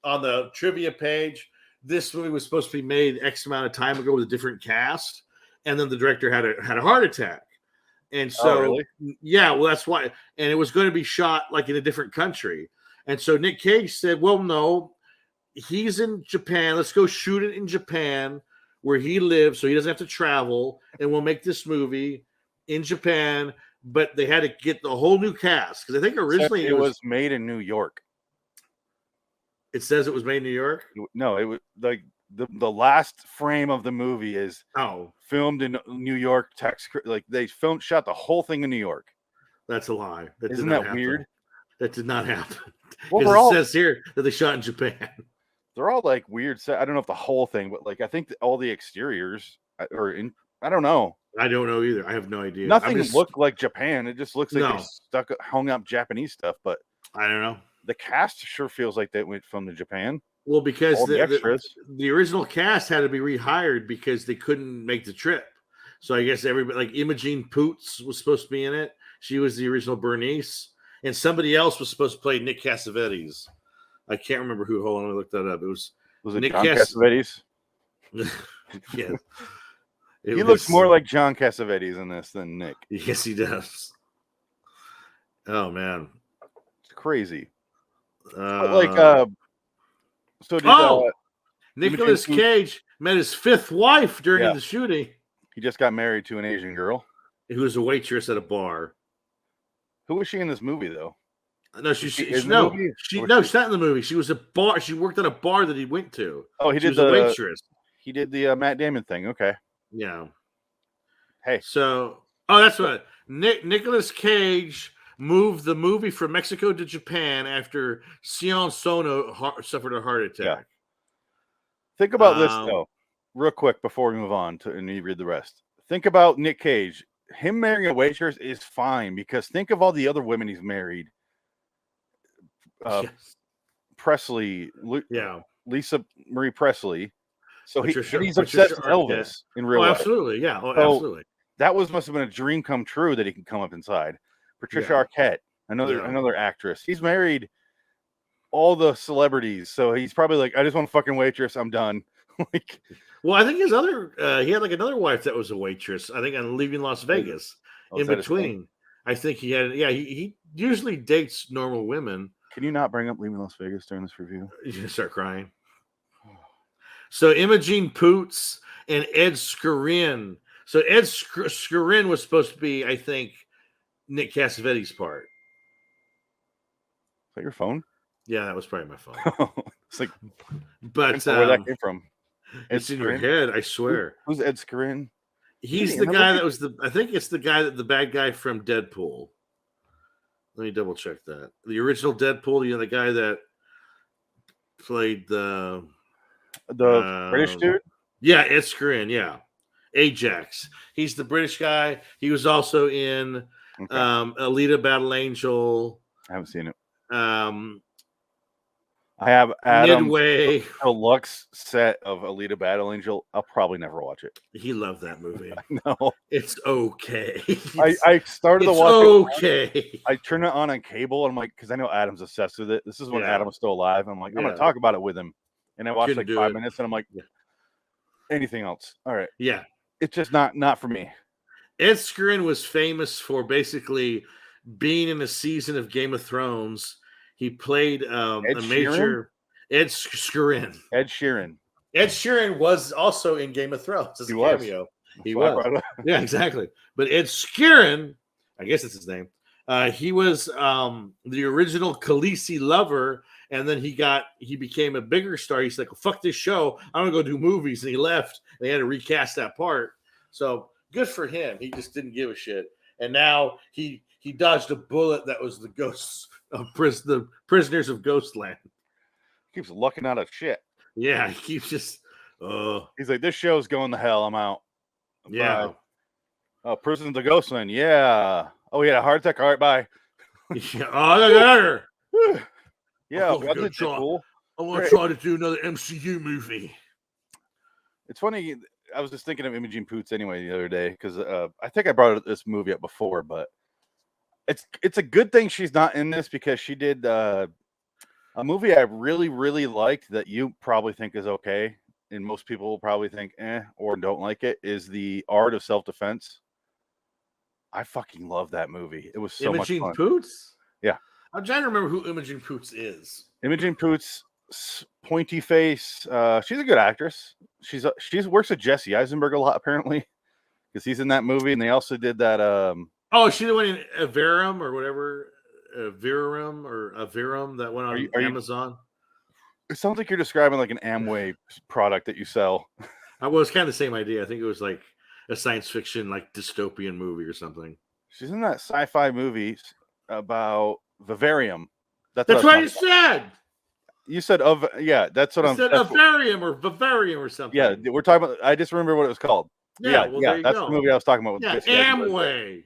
on the trivia page, this movie was supposed to be made X amount of time ago with a different cast, and then the director had a heart attack. And so really? Yeah, well, that's why. And it was going to be shot like in a different country. And so Nick Cage said, well, no. He's in Japan. Let's go shoot it in Japan where he lives so he doesn't have to travel. And we'll make this movie in Japan. But they had to get the whole new cast because I think originally it was made in New York. It says it was made in New York? No, it was like the last frame of the movie is filmed in New York, Texas. Like they shot the whole thing in New York. That's a lie. Isn't that weird? That did not happen. Well, it says here that they shot in Japan. They're all like weird. I don't know if the whole thing, but like I think all the exteriors are in. I don't know. I don't know either. I have no idea. Nothing looked like Japan. It just looks like they hung up Japanese stuff. But I don't know. The cast sure feels like they went from the Japan. Well, because the extras, the original cast had to be rehired because they couldn't make the trip. So I guess everybody, like Imogene Poots, was supposed to be in it. She was the original Bernice, and somebody else was supposed to play Nick Cassavetes. I can't remember who. Hold on, let me look that up. Was it Nick John Cassavetes? Yes. He looks more like John Cassavetes in this than Nick. Yes, he does. Oh man, it's crazy. Nicolas Cage met his fifth wife during the shooting. He just got married to an Asian girl who was a waitress at a bar. Who was she in this movie though? No, she's not in the movie. She was a bar. She worked at a bar that he went to. Oh, he did the waitress. He did the Matt Damon thing. Okay. Yeah. Hey. So, that's what Nicolas Cage moved the movie from Mexico to Japan after Sion Sono suffered a heart attack. Yeah. Think about this though. real quick before we move on and you read the rest. Think about Nick Cage. Him marrying a waitress is fine because think of all the other women he's married. Yes. Presley, Yeah. Lisa Marie Presley. So he's Patricia obsessed with Elvis in real life. Absolutely. Yeah. Oh, So absolutely. that must have been a dream come true that he can come up inside. Patricia Arquette, another actress. He's married all the celebrities, so he's probably like, I just want a fucking waitress. I'm done. Like, well, I think his other he had like another wife that was a waitress. I think on Leaving Las Vegas. In between, I think he had. Yeah, he usually dates normal women. Can you not bring up Leaving Las Vegas during this review? You start crying. So Imogene Poots and Ed Skrein. So Ed Skrein was supposed to be, I think, Nick Cassavetes' part. Is that your phone? Yeah, that was probably my phone. It's like, but where that came from? It's in your head, I swear. Who's Ed Skrein? He's the guy that was I think it's the guy the bad guy from Deadpool. Let me double check that. The original Deadpool, the guy that played the British dude? Yeah, Ed Skrein, yeah. Ajax. He's the British guy. He was also in Alita Battle Angel. I haven't seen it. I have Adam Midway Deluxe set of Alita Battle Angel. I'll probably never watch it. He loved that movie. No, it's okay. I started to watch it. Okay. I turn it on cable. And I'm like, because I know Adam's obsessed with it. This is when Adam was still alive. I'm like, I'm gonna talk about it with him. And I watched like 5 minutes, and I'm like, anything else? All right. Yeah. It's just not for me. Ed Skrein was famous for basically being in a season of Game of Thrones. He played a major Ed Skrein. Ed Sheeran. Ed Sheeran was also in Game of Thrones as a cameo. He was. Yeah, exactly. But Ed Skrein, I guess that's his name. He was the original Khaleesi lover, and then he became a bigger star. He's like, well, fuck this show. I'm gonna go do movies, and he left. They had to recast that part. So good for him. He just didn't give a shit. And now he dodged a bullet that was the ghosts of the prisoners of Ghostland. Keeps lucking out of shit. Yeah, he keeps just. He's like, this show's going to hell. I'm out. Yeah. Oh, prisoners of Ghostland. Yeah. Oh, he had a heart attack. All right, bye. Yeah. Oh, I got her. Yeah, I want to try to do another MCU movie. It's funny. I was just thinking of Imogene Poots anyway the other day because I think I brought this movie up before, but it's a good thing she's not in this because she did a movie I really, really liked that you probably think is okay, and most people will probably think or don't like it, is The Art of Self-Defense. I fucking love that movie. It was so much fun. Imogene Poots? Yeah. I'm trying to remember who Imogene Poots is. Imogen Poots, pointy face. She's a good actress. She works with Jesse Eisenberg a lot apparently because he's in that movie, and they also did that. Oh, she went in Verum or whatever, Verum or Verum that went on Amazon. It sounds like you're describing like an Amway product that you sell. Well, it's kind of the same idea. I think it was like a science fiction, like dystopian movie or something. She's in that sci-fi movie about Vivarium. That's what I said. You said that's what I'm said. Vivarium or Vivarium or something. Yeah, we're talking about. I just remember what it was called. Yeah, that's the movie I was talking about. Yeah, Amway.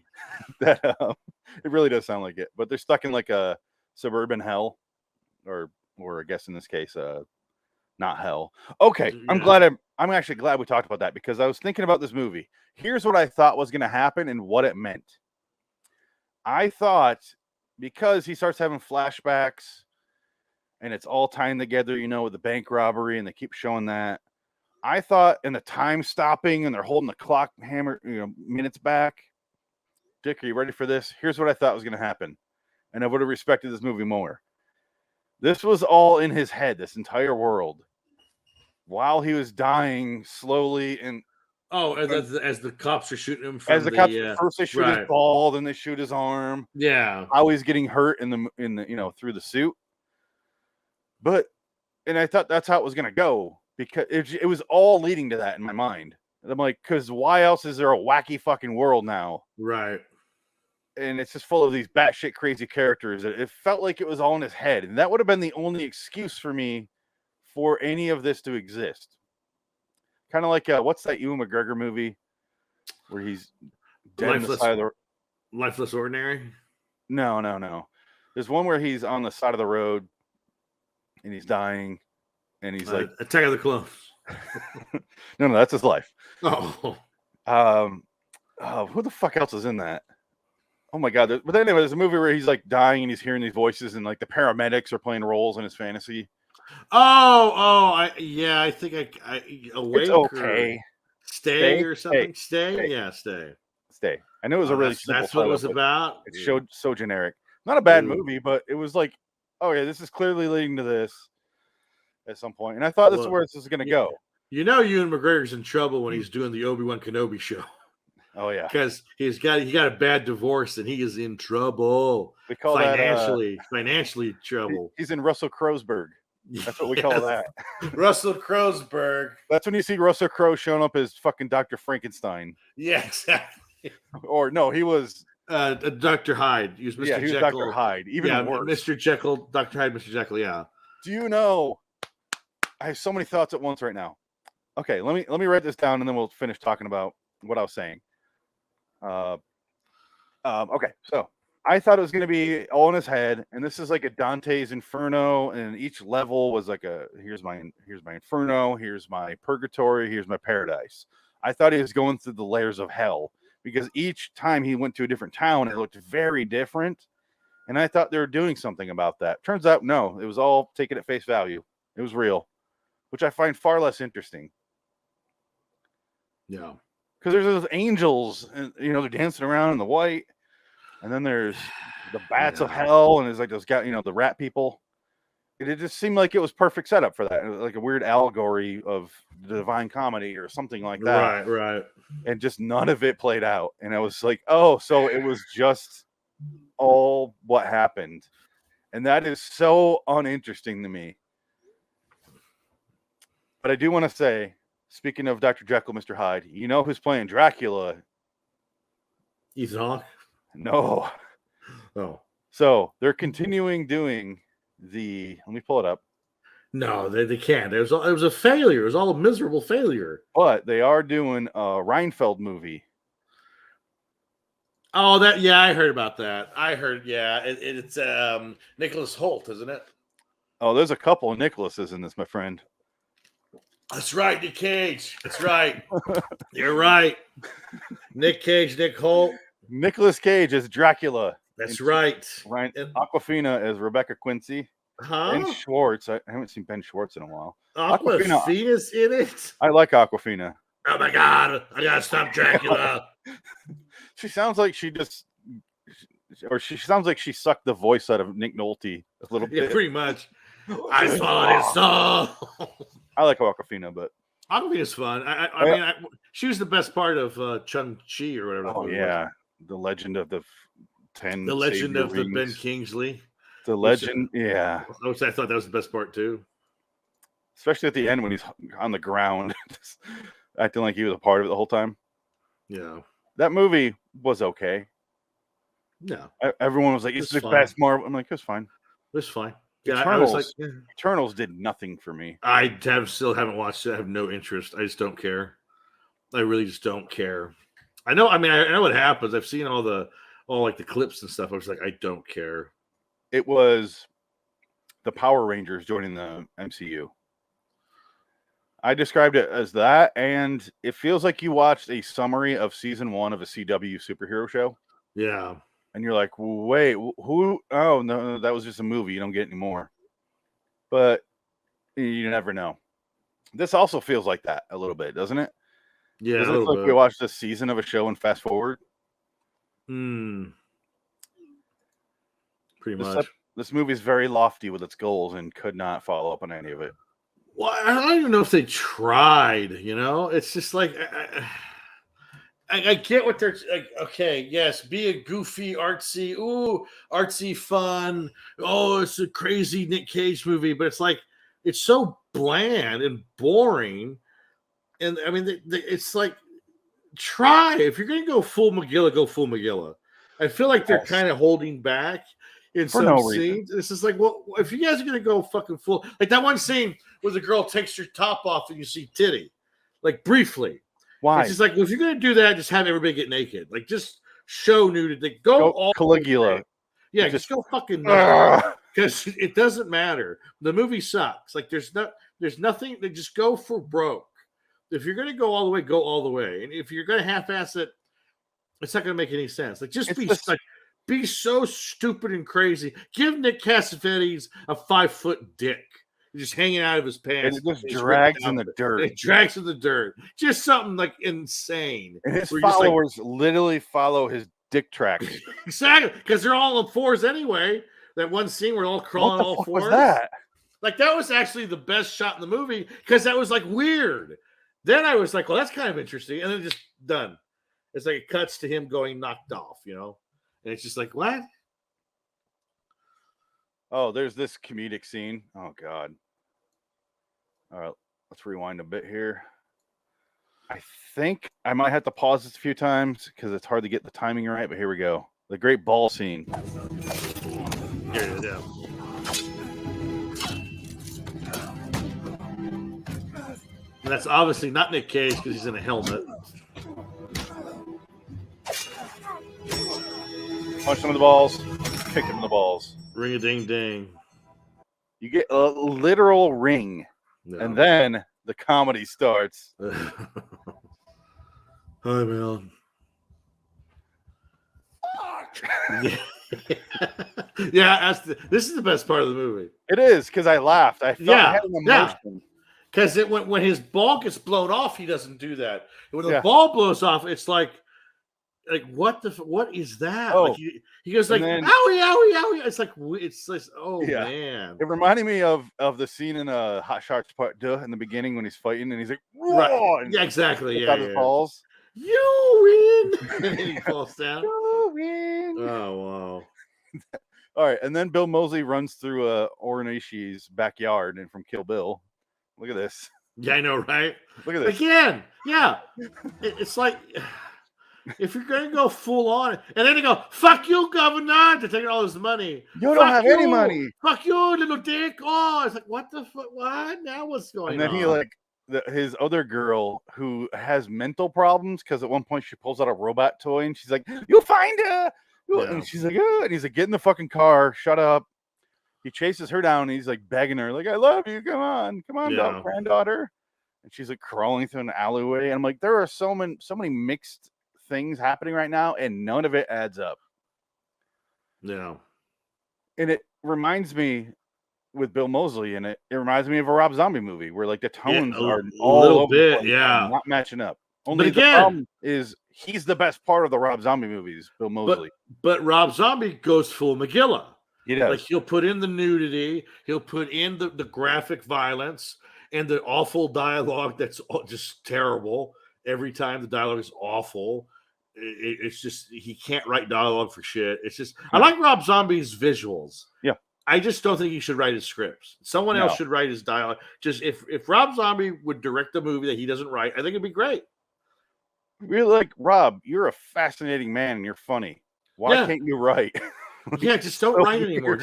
That it really does sound like it, but they're stuck in like a suburban hell, or I guess in this case, not hell. Okay, yeah. I'm actually glad we talked about that because I was thinking about this movie. Here's what I thought was going to happen and what it meant. I thought because he starts having flashbacks and it's all tying together, with the bank robbery, and they keep showing that. I thought in the time stopping and they're holding the clock hammer, minutes back. Dick, are you ready for this? Here's what I thought was going to happen. And I would have respected this movie more. This was all in his head, this entire world. While he was dying slowly and as the cops are shooting him first they shoot his ball, then they shoot his arm. Yeah. How he's getting hurt in the through the suit. And I thought that's how it was going to go because it was all leading to that in my mind. And I'm like, because why else is there a wacky fucking world now? Right. And it's just full of these batshit crazy characters. It felt like it was all in his head. And that would have been the only excuse for me for any of this to exist. Kind of like what's that Ewan McGregor movie where he's dead on the side of the Lifeless Ordinary? No. There's one where he's on the side of the road and he's dying and he's like Attack of the Clones. No, that's his life. Oh. Who the fuck else is in that? Oh my god. But anyway, there's a movie where he's like dying and he's hearing these voices and like the paramedics are playing roles in his fantasy. I think I Awake. It's okay. Stay or something. Stay. Yeah, Stay. I know it was a really simple that's what it title, was but about. It showed so generic. Not a bad movie, but it was like, oh yeah, this is clearly leading to this at some point. And I thought this is where this is going to go. You know, Ewan McGregor's in trouble when he's doing the Obi-Wan Kenobi show. Oh yeah, because he got a bad divorce and he is in trouble. We call financially trouble. He's in Russell Crowe'sburg. That's what we call that. Russell Crowe'sburg. That's when you see Russell Crowe showing up as fucking Dr. Frankenstein. Yeah, exactly. Or no, he was Dr. Hyde. He was Mr. Yeah, he was Jekyll. Dr. Hyde. Even worse. Mr. Jekyll, Dr. Hyde, Mr. Jekyll. Yeah. Do you know? I have so many thoughts at once right now. Okay, let me write this down and then we'll finish talking about what I was saying. Okay, so I thought it was going to be all in his head, and this is like a Dante's Inferno, and each level was like here's my Inferno, here's my Purgatory, here's my Paradise. I thought he was going through the layers of hell because each time he went to a different town, it looked very different, and I thought they were doing something about that. Turns out, no, it was all taken at face value. It was real, which I find far less interesting. Yeah. Because there's those angels, and they're dancing around in the white, and then there's the bats of hell, and there's like those guys, the rat people. It just seemed like it was perfect setup for that, like a weird allegory of the Divine Comedy or something like that. Right. And just none of it played out, and I was like, oh, so it was just all what happened, and that is so uninteresting to me. But I do want to say, speaking of Dr. Jekyll, Mr. Hyde, you know who's playing Dracula? Ethan Hawke? No. Oh. So they're continuing doing let me pull it up. No, they can't. It was a failure. It was all a miserable failure. But they are doing a Reinfeld movie. Oh, I heard about that. It's Nicholas Hoult, isn't it? Oh, there's a couple of Nicholases in this, my friend. That's right, Nick Cage. That's right. You're right. Nick Cage, Nick Hoult. Nicolas Cage as Dracula. That's right. Ryan Awkwafina as Rebecca Quincy. Huh? Ben Schwartz. I haven't seen Ben Schwartz in a while. Awkwafina's in it? I like Awkwafina. Oh my God. I gotta stop Dracula. She sounds like she sounds like she sucked the voice out of Nick Nolte a little bit. Yeah, pretty much. I saw his soul. I like Awkwafina, but Awkwafina's fun. I mean, she was the best part of Chung-Chi or whatever. Oh yeah, the Legend of the 10. The Legend Savior of the Rings. Ben Kingsley. The Legend, yeah. I thought that was the best part too. Especially at the end when he's on the ground, acting like he was a part of it the whole time. Yeah, that movie was okay. Yeah, everyone was like, "It's the best Marvel." I'm like, "It's fine. It's fine." Yeah, Eternals, I was like, Eternals did nothing for me. I still haven't watched it. I have no interest. I just don't care. I really just don't care. I know. I mean, I know what happens. I've seen all the clips and stuff. I was like, I don't care. It was the Power Rangers joining the MCU. I described it as that, and it feels like you watched a summary of season 1 of a CW superhero show. Yeah. And you're like, wait, who? Oh, no, that was just a movie. You don't get any more. But you never know. This also feels like that a little bit, doesn't it? Yeah. Doesn't it feel like we watched a season of a show and fast forward? Pretty much. This movie is very lofty with its goals and could not follow up on any of it. Well, I don't even know if they tried, It's just like... I get what they're like. Okay, yes, be a goofy, artsy fun. Oh, it's a crazy Nick Cage movie, but it's like it's so bland and boring. And I mean, it's like try if you're going to go full Megillah, go full Megillah. I feel like they're kind of holding back in some scenes. It's just like, well, if you guys are going to go fucking full, like that one scene where the girl takes her top off and you see titty. like briefly. Why? It's just like, well, if you're gonna do that, just have everybody get naked. Like, just show nudity. Go all Caligula. the way. Yeah, It's just go fucking nuts. Because it doesn't matter. The movie sucks. Like, there's nothing. They just go for broke. If you're gonna go all the way, go all the way. And if you're gonna half-ass it, it's not gonna make any sense. Like, just be so stupid and crazy. Give Nick Cassavetes a 5-foot dick. Just hanging out of his pants. And it just drags in the dirt. It drags in the dirt. Just something like insane. And his followers literally follow his dick tracks. Exactly, because they're all on fours anyway. That one scene where they're all crawling all fours. What was that? Like, that was actually the best shot in the movie because that was like weird. Then I was like, well, that's kind of interesting. And then just done. It's like it cuts to him going knocked off, you know? And it's just like, what? Oh, there's this comedic scene. Oh, God. All right, let's rewind a bit here. I think I might have to pause this a few times because it's hard to get the timing right, but here we go. The great ball scene. Yeah. And that's obviously not Nick Cage because he's in a helmet. Punch him in the balls, kick him in the balls. Ring a ding ding. You get a literal ring, and then the comedy starts. Hi, man. Yeah, this is the best part of the movie. It is because I laughed. I felt I had an emotion. Because when his ball gets blown off, he doesn't do that. When the ball blows off, it's like what is that? Oh. Like he goes like then, owie owie owie. It's like man. It reminded me of the scene in Hot Shots Part 2 in the beginning when he's fighting and he's like, right. Yeah, exactly. Yeah, his balls. You win. And then he falls down. You win. Oh wow. All right, and then Bill Moseley runs through Oronishi's backyard and from Kill Bill. Look at this. Yeah, I know, right? Look at this again. Yeah, it's like if you're going to go full on, and then they go, "Fuck you, governor," to take all his money. You don't have any money. Fuck you, little dick. Oh, it's like what the fuck? What now? What's going on? And then he his other girl who has mental problems because at one point she pulls out a robot toy and she's like, "You'll find her." Yeah. And she's like, "Oh," and he's like, "Get in the fucking car. Shut up." He chases her down and he's like begging her, like, "I love you. Come on, granddaughter." And she's like crawling through an alleyway. And I'm like, there are so many mixed things happening right now, and none of it adds up. Yeah. And it reminds me with Bill Moseley in it. It reminds me of a Rob Zombie movie where like the tones are all a little over bit, yeah, not matching up. Only the problem is he's the best part of the Rob Zombie movies, Bill Moseley. But Rob Zombie goes full Megillah. He does. Like he'll put in the nudity, he'll put in the graphic violence and the awful dialogue that's just terrible. Every time the dialogue is awful. It's just he can't write dialogue for shit. It's just I like Rob Zombie's visuals. Yeah. I just don't think he should write his scripts. Someone else should write his dialogue. Just if Rob Zombie would direct a movie that he doesn't write, I think it'd be great. Really, like, Rob, you're a fascinating man and you're funny. Why can't you write? Yeah, just don't write anymore.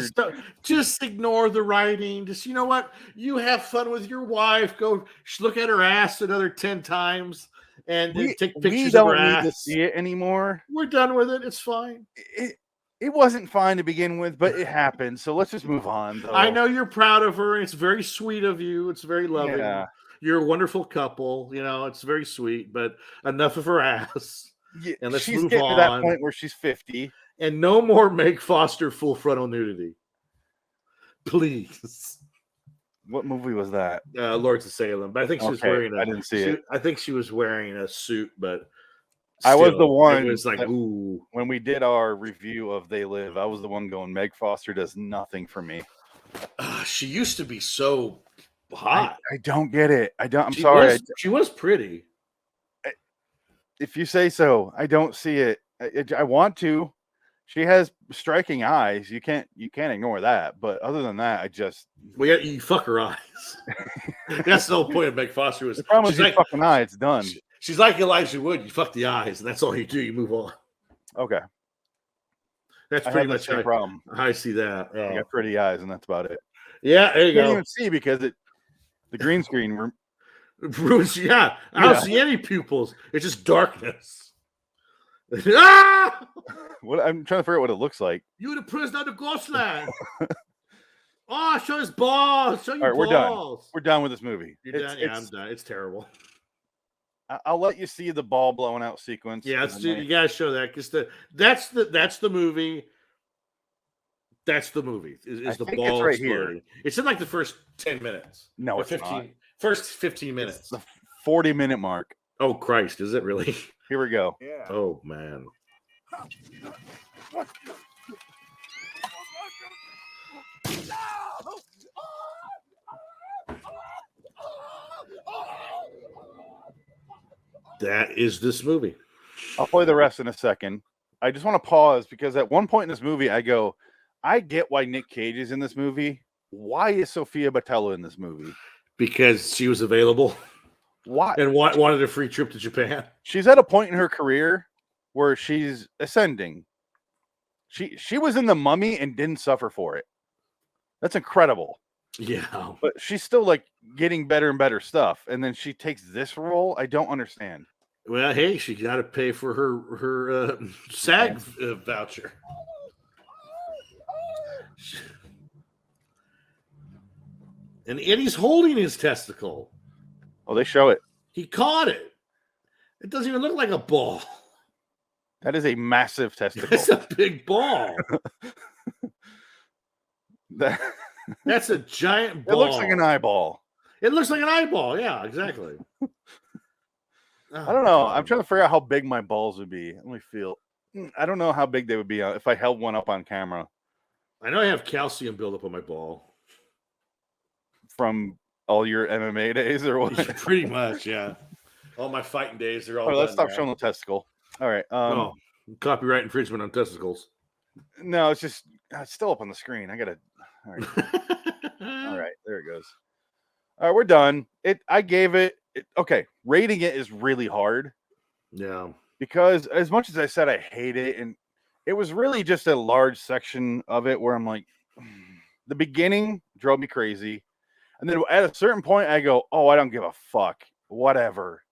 Just ignore the writing. Just, you know what? You have fun with your wife. Go look at her ass another 10 times and take pictures of her ass. We don't need to see it anymore. We're done with it. It's fine. It wasn't fine to begin with, but it happened. So let's just move on. Though. I know you're proud of her, and it's very sweet of you. It's very loving. Yeah. You're a wonderful couple. You know, it's very sweet, but enough of her ass. Yeah, and let's she's move getting on. to that point where she's 50. And no more Meg Foster full frontal nudity. Please. What movie was that? Lords of Salem. But I think she was wearing I didn't see it. I think she was wearing a suit, but still, I was the one. It was like, ooh. When we did our review of They Live, I was the one going, Meg Foster does nothing for me. She used to be so hot. I don't get it. I'm sorry. She was pretty. If you say so, I don't see it. I want to. She has striking eyes. You can't ignore that. But other than that, yeah, you fuck her eyes. That's the whole point of Meg Foster. The problem is you fuck an eye. It's done. She's like Elijah Wood. You fuck the eyes, and that's all you do. You move on. Okay. That's pretty much the problem. I see that. You got pretty eyes, and that's about it. Yeah, there you go. Can't even see because the green screen Ruins, yeah. I Yeah. don't see any pupils. It's just darkness. Ah! What I'm trying to figure out what it looks like. You the prisoner of the Ghostland. Oh, show his balls. Show your All right, we're done. balls. We're done with this movie. You're done? Yeah, I'm done. It's terrible. I'll let you see the ball blowing out sequence. Yeah, you gotta show that because that's the movie. That's the movie. Is the ball right exploding? It's in like the first 10 minutes. No, Or it's 15. not. First 15 minutes. It's the 40-minute mark. Oh Christ, is it really? Here we go. Yeah. Oh man. That is this movie. I'll play the rest in a second. I just want to pause because at one point in this movie, I go, I get why Nick Cage is in this movie. Why is Sophia Boutella in this movie? Because she was available. Why? And wanted a free trip to Japan. She's at a point in her career where she's ascending. She was in The Mummy and didn't suffer for it. That's incredible. Yeah. But she's still like getting better and better stuff. And then she takes this role. I don't understand. Well, hey, she got to pay for her SAG voucher. And Eddie's holding his testicle. Oh, they show it. He caught it. It doesn't even look like a ball. That is a massive testicle. It's a big ball. That's a giant ball. It looks like an eyeball. It looks like an eyeball. Yeah, exactly. I don't know. I'm trying to figure out how big my balls would be. Let me feel. I don't know how big they would be if I held one up on camera. I know I have calcium buildup on my ball. From all your MMA days or what? Pretty much, yeah. All my fighting days, they're all let's done stop now. showing the testicle. All right. No, copyright infringement on testicles. No, it's just it's still up on the screen. I gotta. All right. All right, there it goes. All right, we're done. I gave it. Okay, rating it is really hard. Yeah. Because as much as I said I hate it, and it was really just a large section of it where I'm like, the beginning drove me crazy. And then at a certain point, I go, oh, I don't give a fuck. Whatever.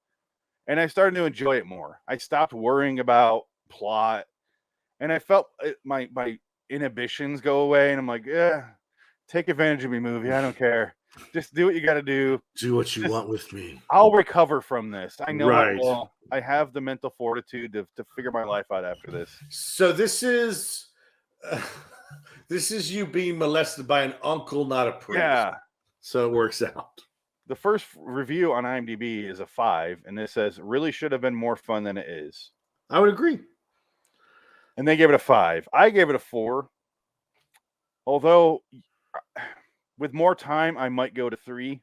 And I started to enjoy it more. I stopped worrying about plot. And I felt my inhibitions go away. And I'm like, yeah, take advantage of me, movie. I don't care. Just do what you got to do. Do what you want with me. I'll recover from this. I know Right. I will. I have the mental fortitude to figure my life out after this. So this is you being molested by an uncle, not a priest. Yeah. So it works out. The first review on IMDb is a 5, and it says, really should have been more fun than it is. I would agree. And they gave it a 5. I gave it a 4. Although, with more time, I might go to 3.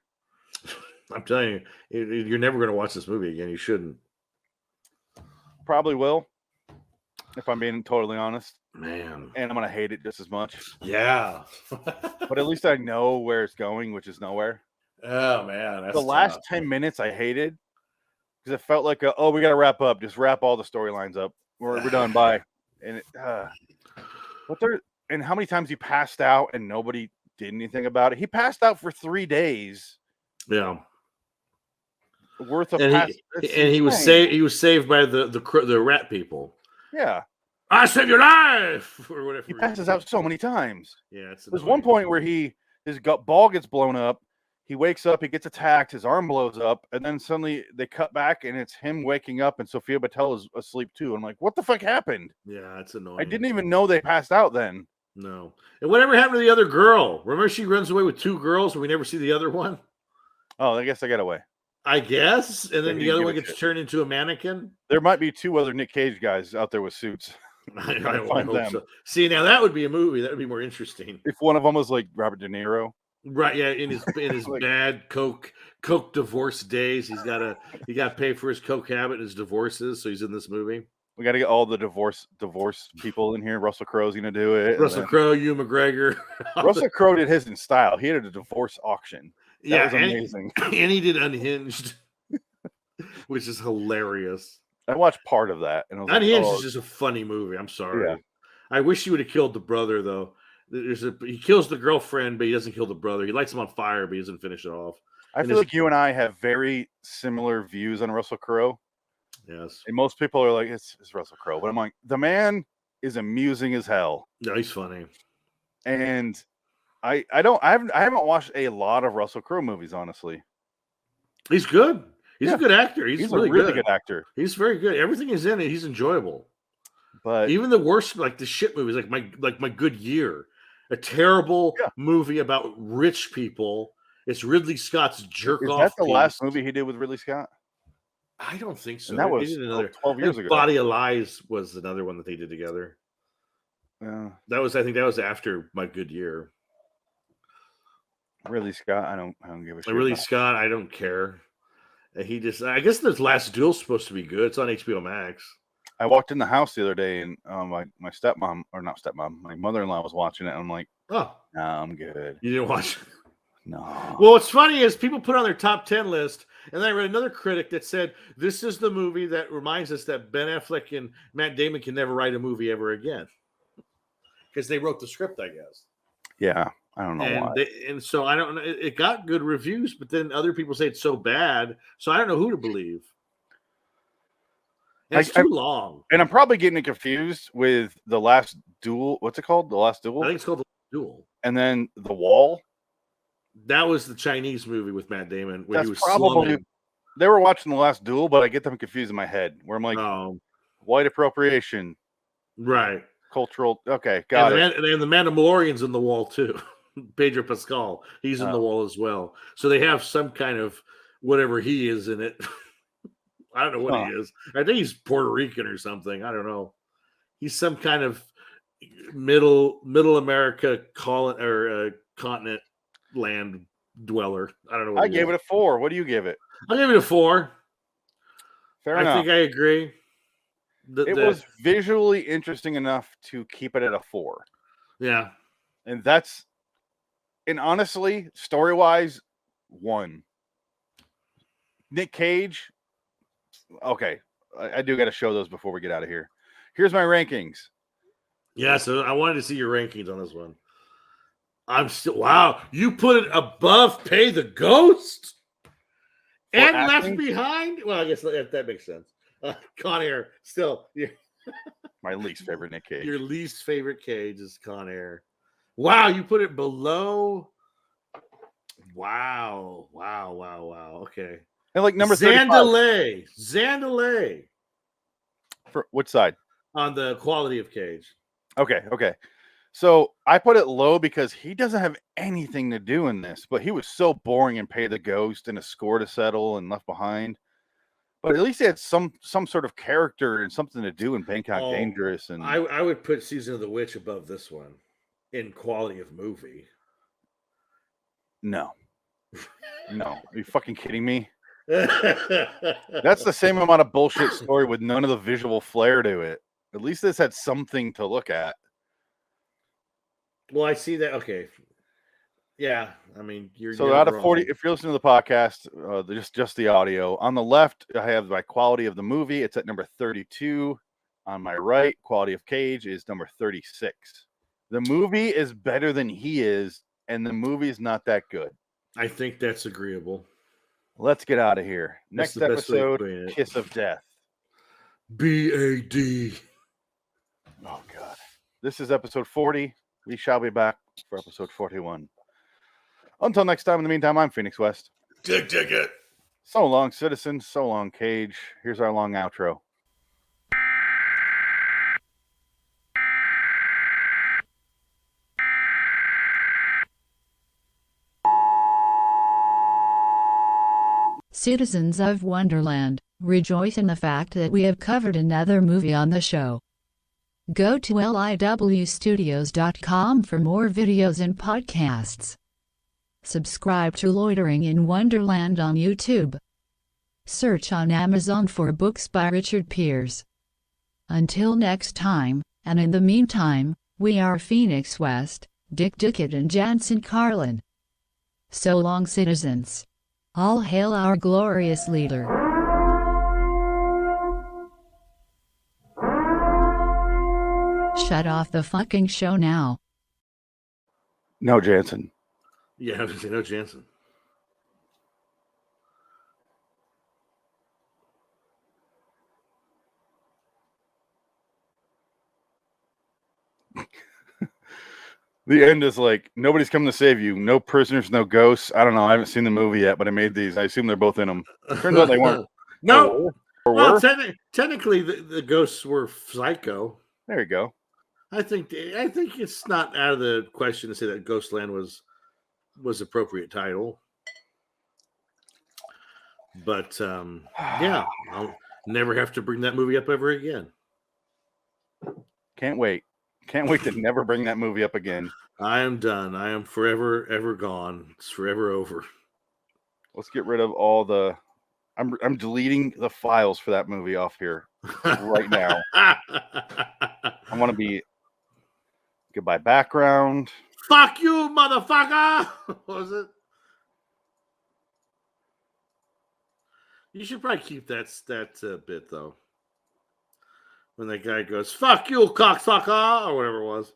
I'm telling you, you're never going to watch this movie again. You shouldn't. Probably will, if I'm being totally honest. Man. And I'm going to hate it just as much. Yeah. But at least I know where it's going, which is nowhere. Oh, man. That's the last tough. 10 minutes I hated because it felt like, we got to wrap up. Just wrap all the storylines up. We're done. Bye. And and how many times he passed out and nobody did anything about it? He passed out for 3 days. Yeah. Worth of and he was saved. He was saved by the rat people. Yeah. I saved your life, or whatever. He passes out so many times. Yeah, there's one point where his ball gets blown up. He wakes up, he gets attacked, his arm blows up, and then suddenly they cut back, and it's him waking up, and Sophia Boutella's asleep too. I'm like, what the fuck happened? Yeah, it's annoying. I didn't even know they passed out then. No. And whatever happened to the other girl? Remember she runs away with 2 girls, and we never see the other one. Oh, I guess they got away. I guess, and then Yeah, the other one gets turned into a mannequin. There might be 2 other Nick Cage guys out there with suits. I hope so. See, now that would be a movie. That would be more interesting. If one of them was like Robert De Niro, right? Yeah, in his like, bad coke divorce days, he got to pay for his coke habit and his divorces. So he's in this movie. We got to get all the divorce people in here. Russell Crowe's gonna do it. Russell Crowe, Hugh McGregor. Russell Crowe did his in style. He had a divorce auction. That was amazing. And he did Unhinged, which is hilarious. I watched part of that, and I was Unhinged like, is just a funny movie. I'm sorry. Yeah. I wish he would have killed the brother, though. He kills the girlfriend, but he doesn't kill the brother. He lights him on fire, but he doesn't finish it off. I feel like you and I have very similar views on Russell Crowe. Yes. And most people are like, it's Russell Crowe. But I'm like, the man is amusing as hell. No, he's funny. And I haven't watched a lot of Russell Crowe movies, honestly. He's good. He's a good actor. He's really a really good actor. He's very good. Everything he's in, he's enjoyable. But even the worst, like the shit movies, like my Good Year, a terrible movie about rich people. It's Ridley Scott's jerk off. Is that the last movie he did with Ridley Scott? I don't think so. And that was another 12 years ago. Body of Lies was another one that they did together. Yeah. I think that was after My Good Year. Ridley Scott, I don't give a shit. Ridley Scott, I don't care. I guess the Last Duel's supposed to be good. It's on HBO Max. I walked in the house the other day and my stepmom, or not stepmom, my mother-in-law was watching it. And I'm like, oh, nah, I'm good. You didn't watch it? No. Well, what's funny is people put on their top 10 list, and then I read another critic that said this is the movie that reminds us that Ben Affleck and Matt Damon can never write a movie ever again. Because they wrote the script, I guess. Yeah, I don't know why. And so I don't know. It got good reviews, but then other people say it's so bad. So I don't know who to believe. And it's too long. And I'm probably getting it confused with The Last Duel. What's it called? The Last Duel? I think it's called The Last Duel. And then The Wall. That was the Chinese movie with Matt Damon where That's he was probably slumming. They were watching The Last Duel, but I get them confused in my head where I'm like, white appropriation. Right. Cultural. Okay, got it. And the Mandalorian's in The Wall too. Pedro Pascal. He's in The Wall as well. So they have some kind of whatever he is in it. I don't know what he is. I think he's Puerto Rican or something. I don't know. He's some kind of middle America continent land dweller. I don't know. What I gave it a 4. What do you give it? I gave it a 4. Fair enough. I think I agree. It was visually interesting enough to keep it at a 4. Yeah. And honestly, story-wise, 1. Nick Cage. Okay. I do got to show those before we get out of here. Here's my rankings. Yeah, so I wanted to see your rankings on this one. Wow, you put it above Pay the Ghost and Left Behind? Well, I guess that makes sense. Con Air, still. My least favorite Nick Cage. Your least favorite Cage is Con Air. Wow, you put it below. Wow. Okay. And like number 35. Zandalay. For which side? On the quality of Cage. Okay. So I put it low because he doesn't have anything to do in this, but he was so boring in Pay the Ghost and A Score to Settle and Left Behind. But at least he had some sort of character and something to do in Bangkok Dangerous. And I would put Season of the Witch above this one in quality of movie. No. Are you fucking kidding me? That's the same amount of bullshit story with none of the visual flair to it. At least this had something to look at. Well, I see that. Okay. Yeah. I mean, so out of 40, if you're listening to the podcast, just the audio. On the left, I have my quality of the movie. It's at number 32. On my right, quality of Cage is number 36. The movie is better than he is, and the movie is not that good. I think that's agreeable. Let's get out of here. Next episode, Kiss of Death. BAD. Oh, God. This is episode 40. We shall be back for episode 41. Until next time, in the meantime, I'm Phoenix West. Dig it. So long, citizens. So long, Cage. Here's our long outro. Citizens of Wonderland, rejoice in the fact that we have covered another movie on the show. Go to liwstudios.com for more videos and podcasts. Subscribe to Loitering in Wonderland on YouTube. Search on Amazon for books by Richard Pierce. Until next time, and in the meantime, we are Phoenix West, Dick Dickett and Jansen Carlin. So long, citizens. All hail our glorious leader. Shut off the fucking show now. No, Jansen. Yeah, I was going to say no Jansen. The end is like nobody's coming to save you. No prisoners, no ghosts. I don't know. I haven't seen the movie yet, but I made these. I assume they're both in them. Turns out they weren't. No. Or Well, were? technically, the ghosts were psycho. There you go. I think it's not out of the question to say that Ghostland was appropriate title. But yeah, I'll never have to bring that movie up ever again. Can't wait. Can't wait to never bring that movie up again. I am done. I am forever, ever gone. It's forever over. Let's get rid of all the. I'm deleting the files for that movie off here right now. I want to be goodbye background. Fuck you, motherfucker! What was it? You should probably keep that bit though. When that guy goes, "Fuck you, cocksucker," or whatever it was.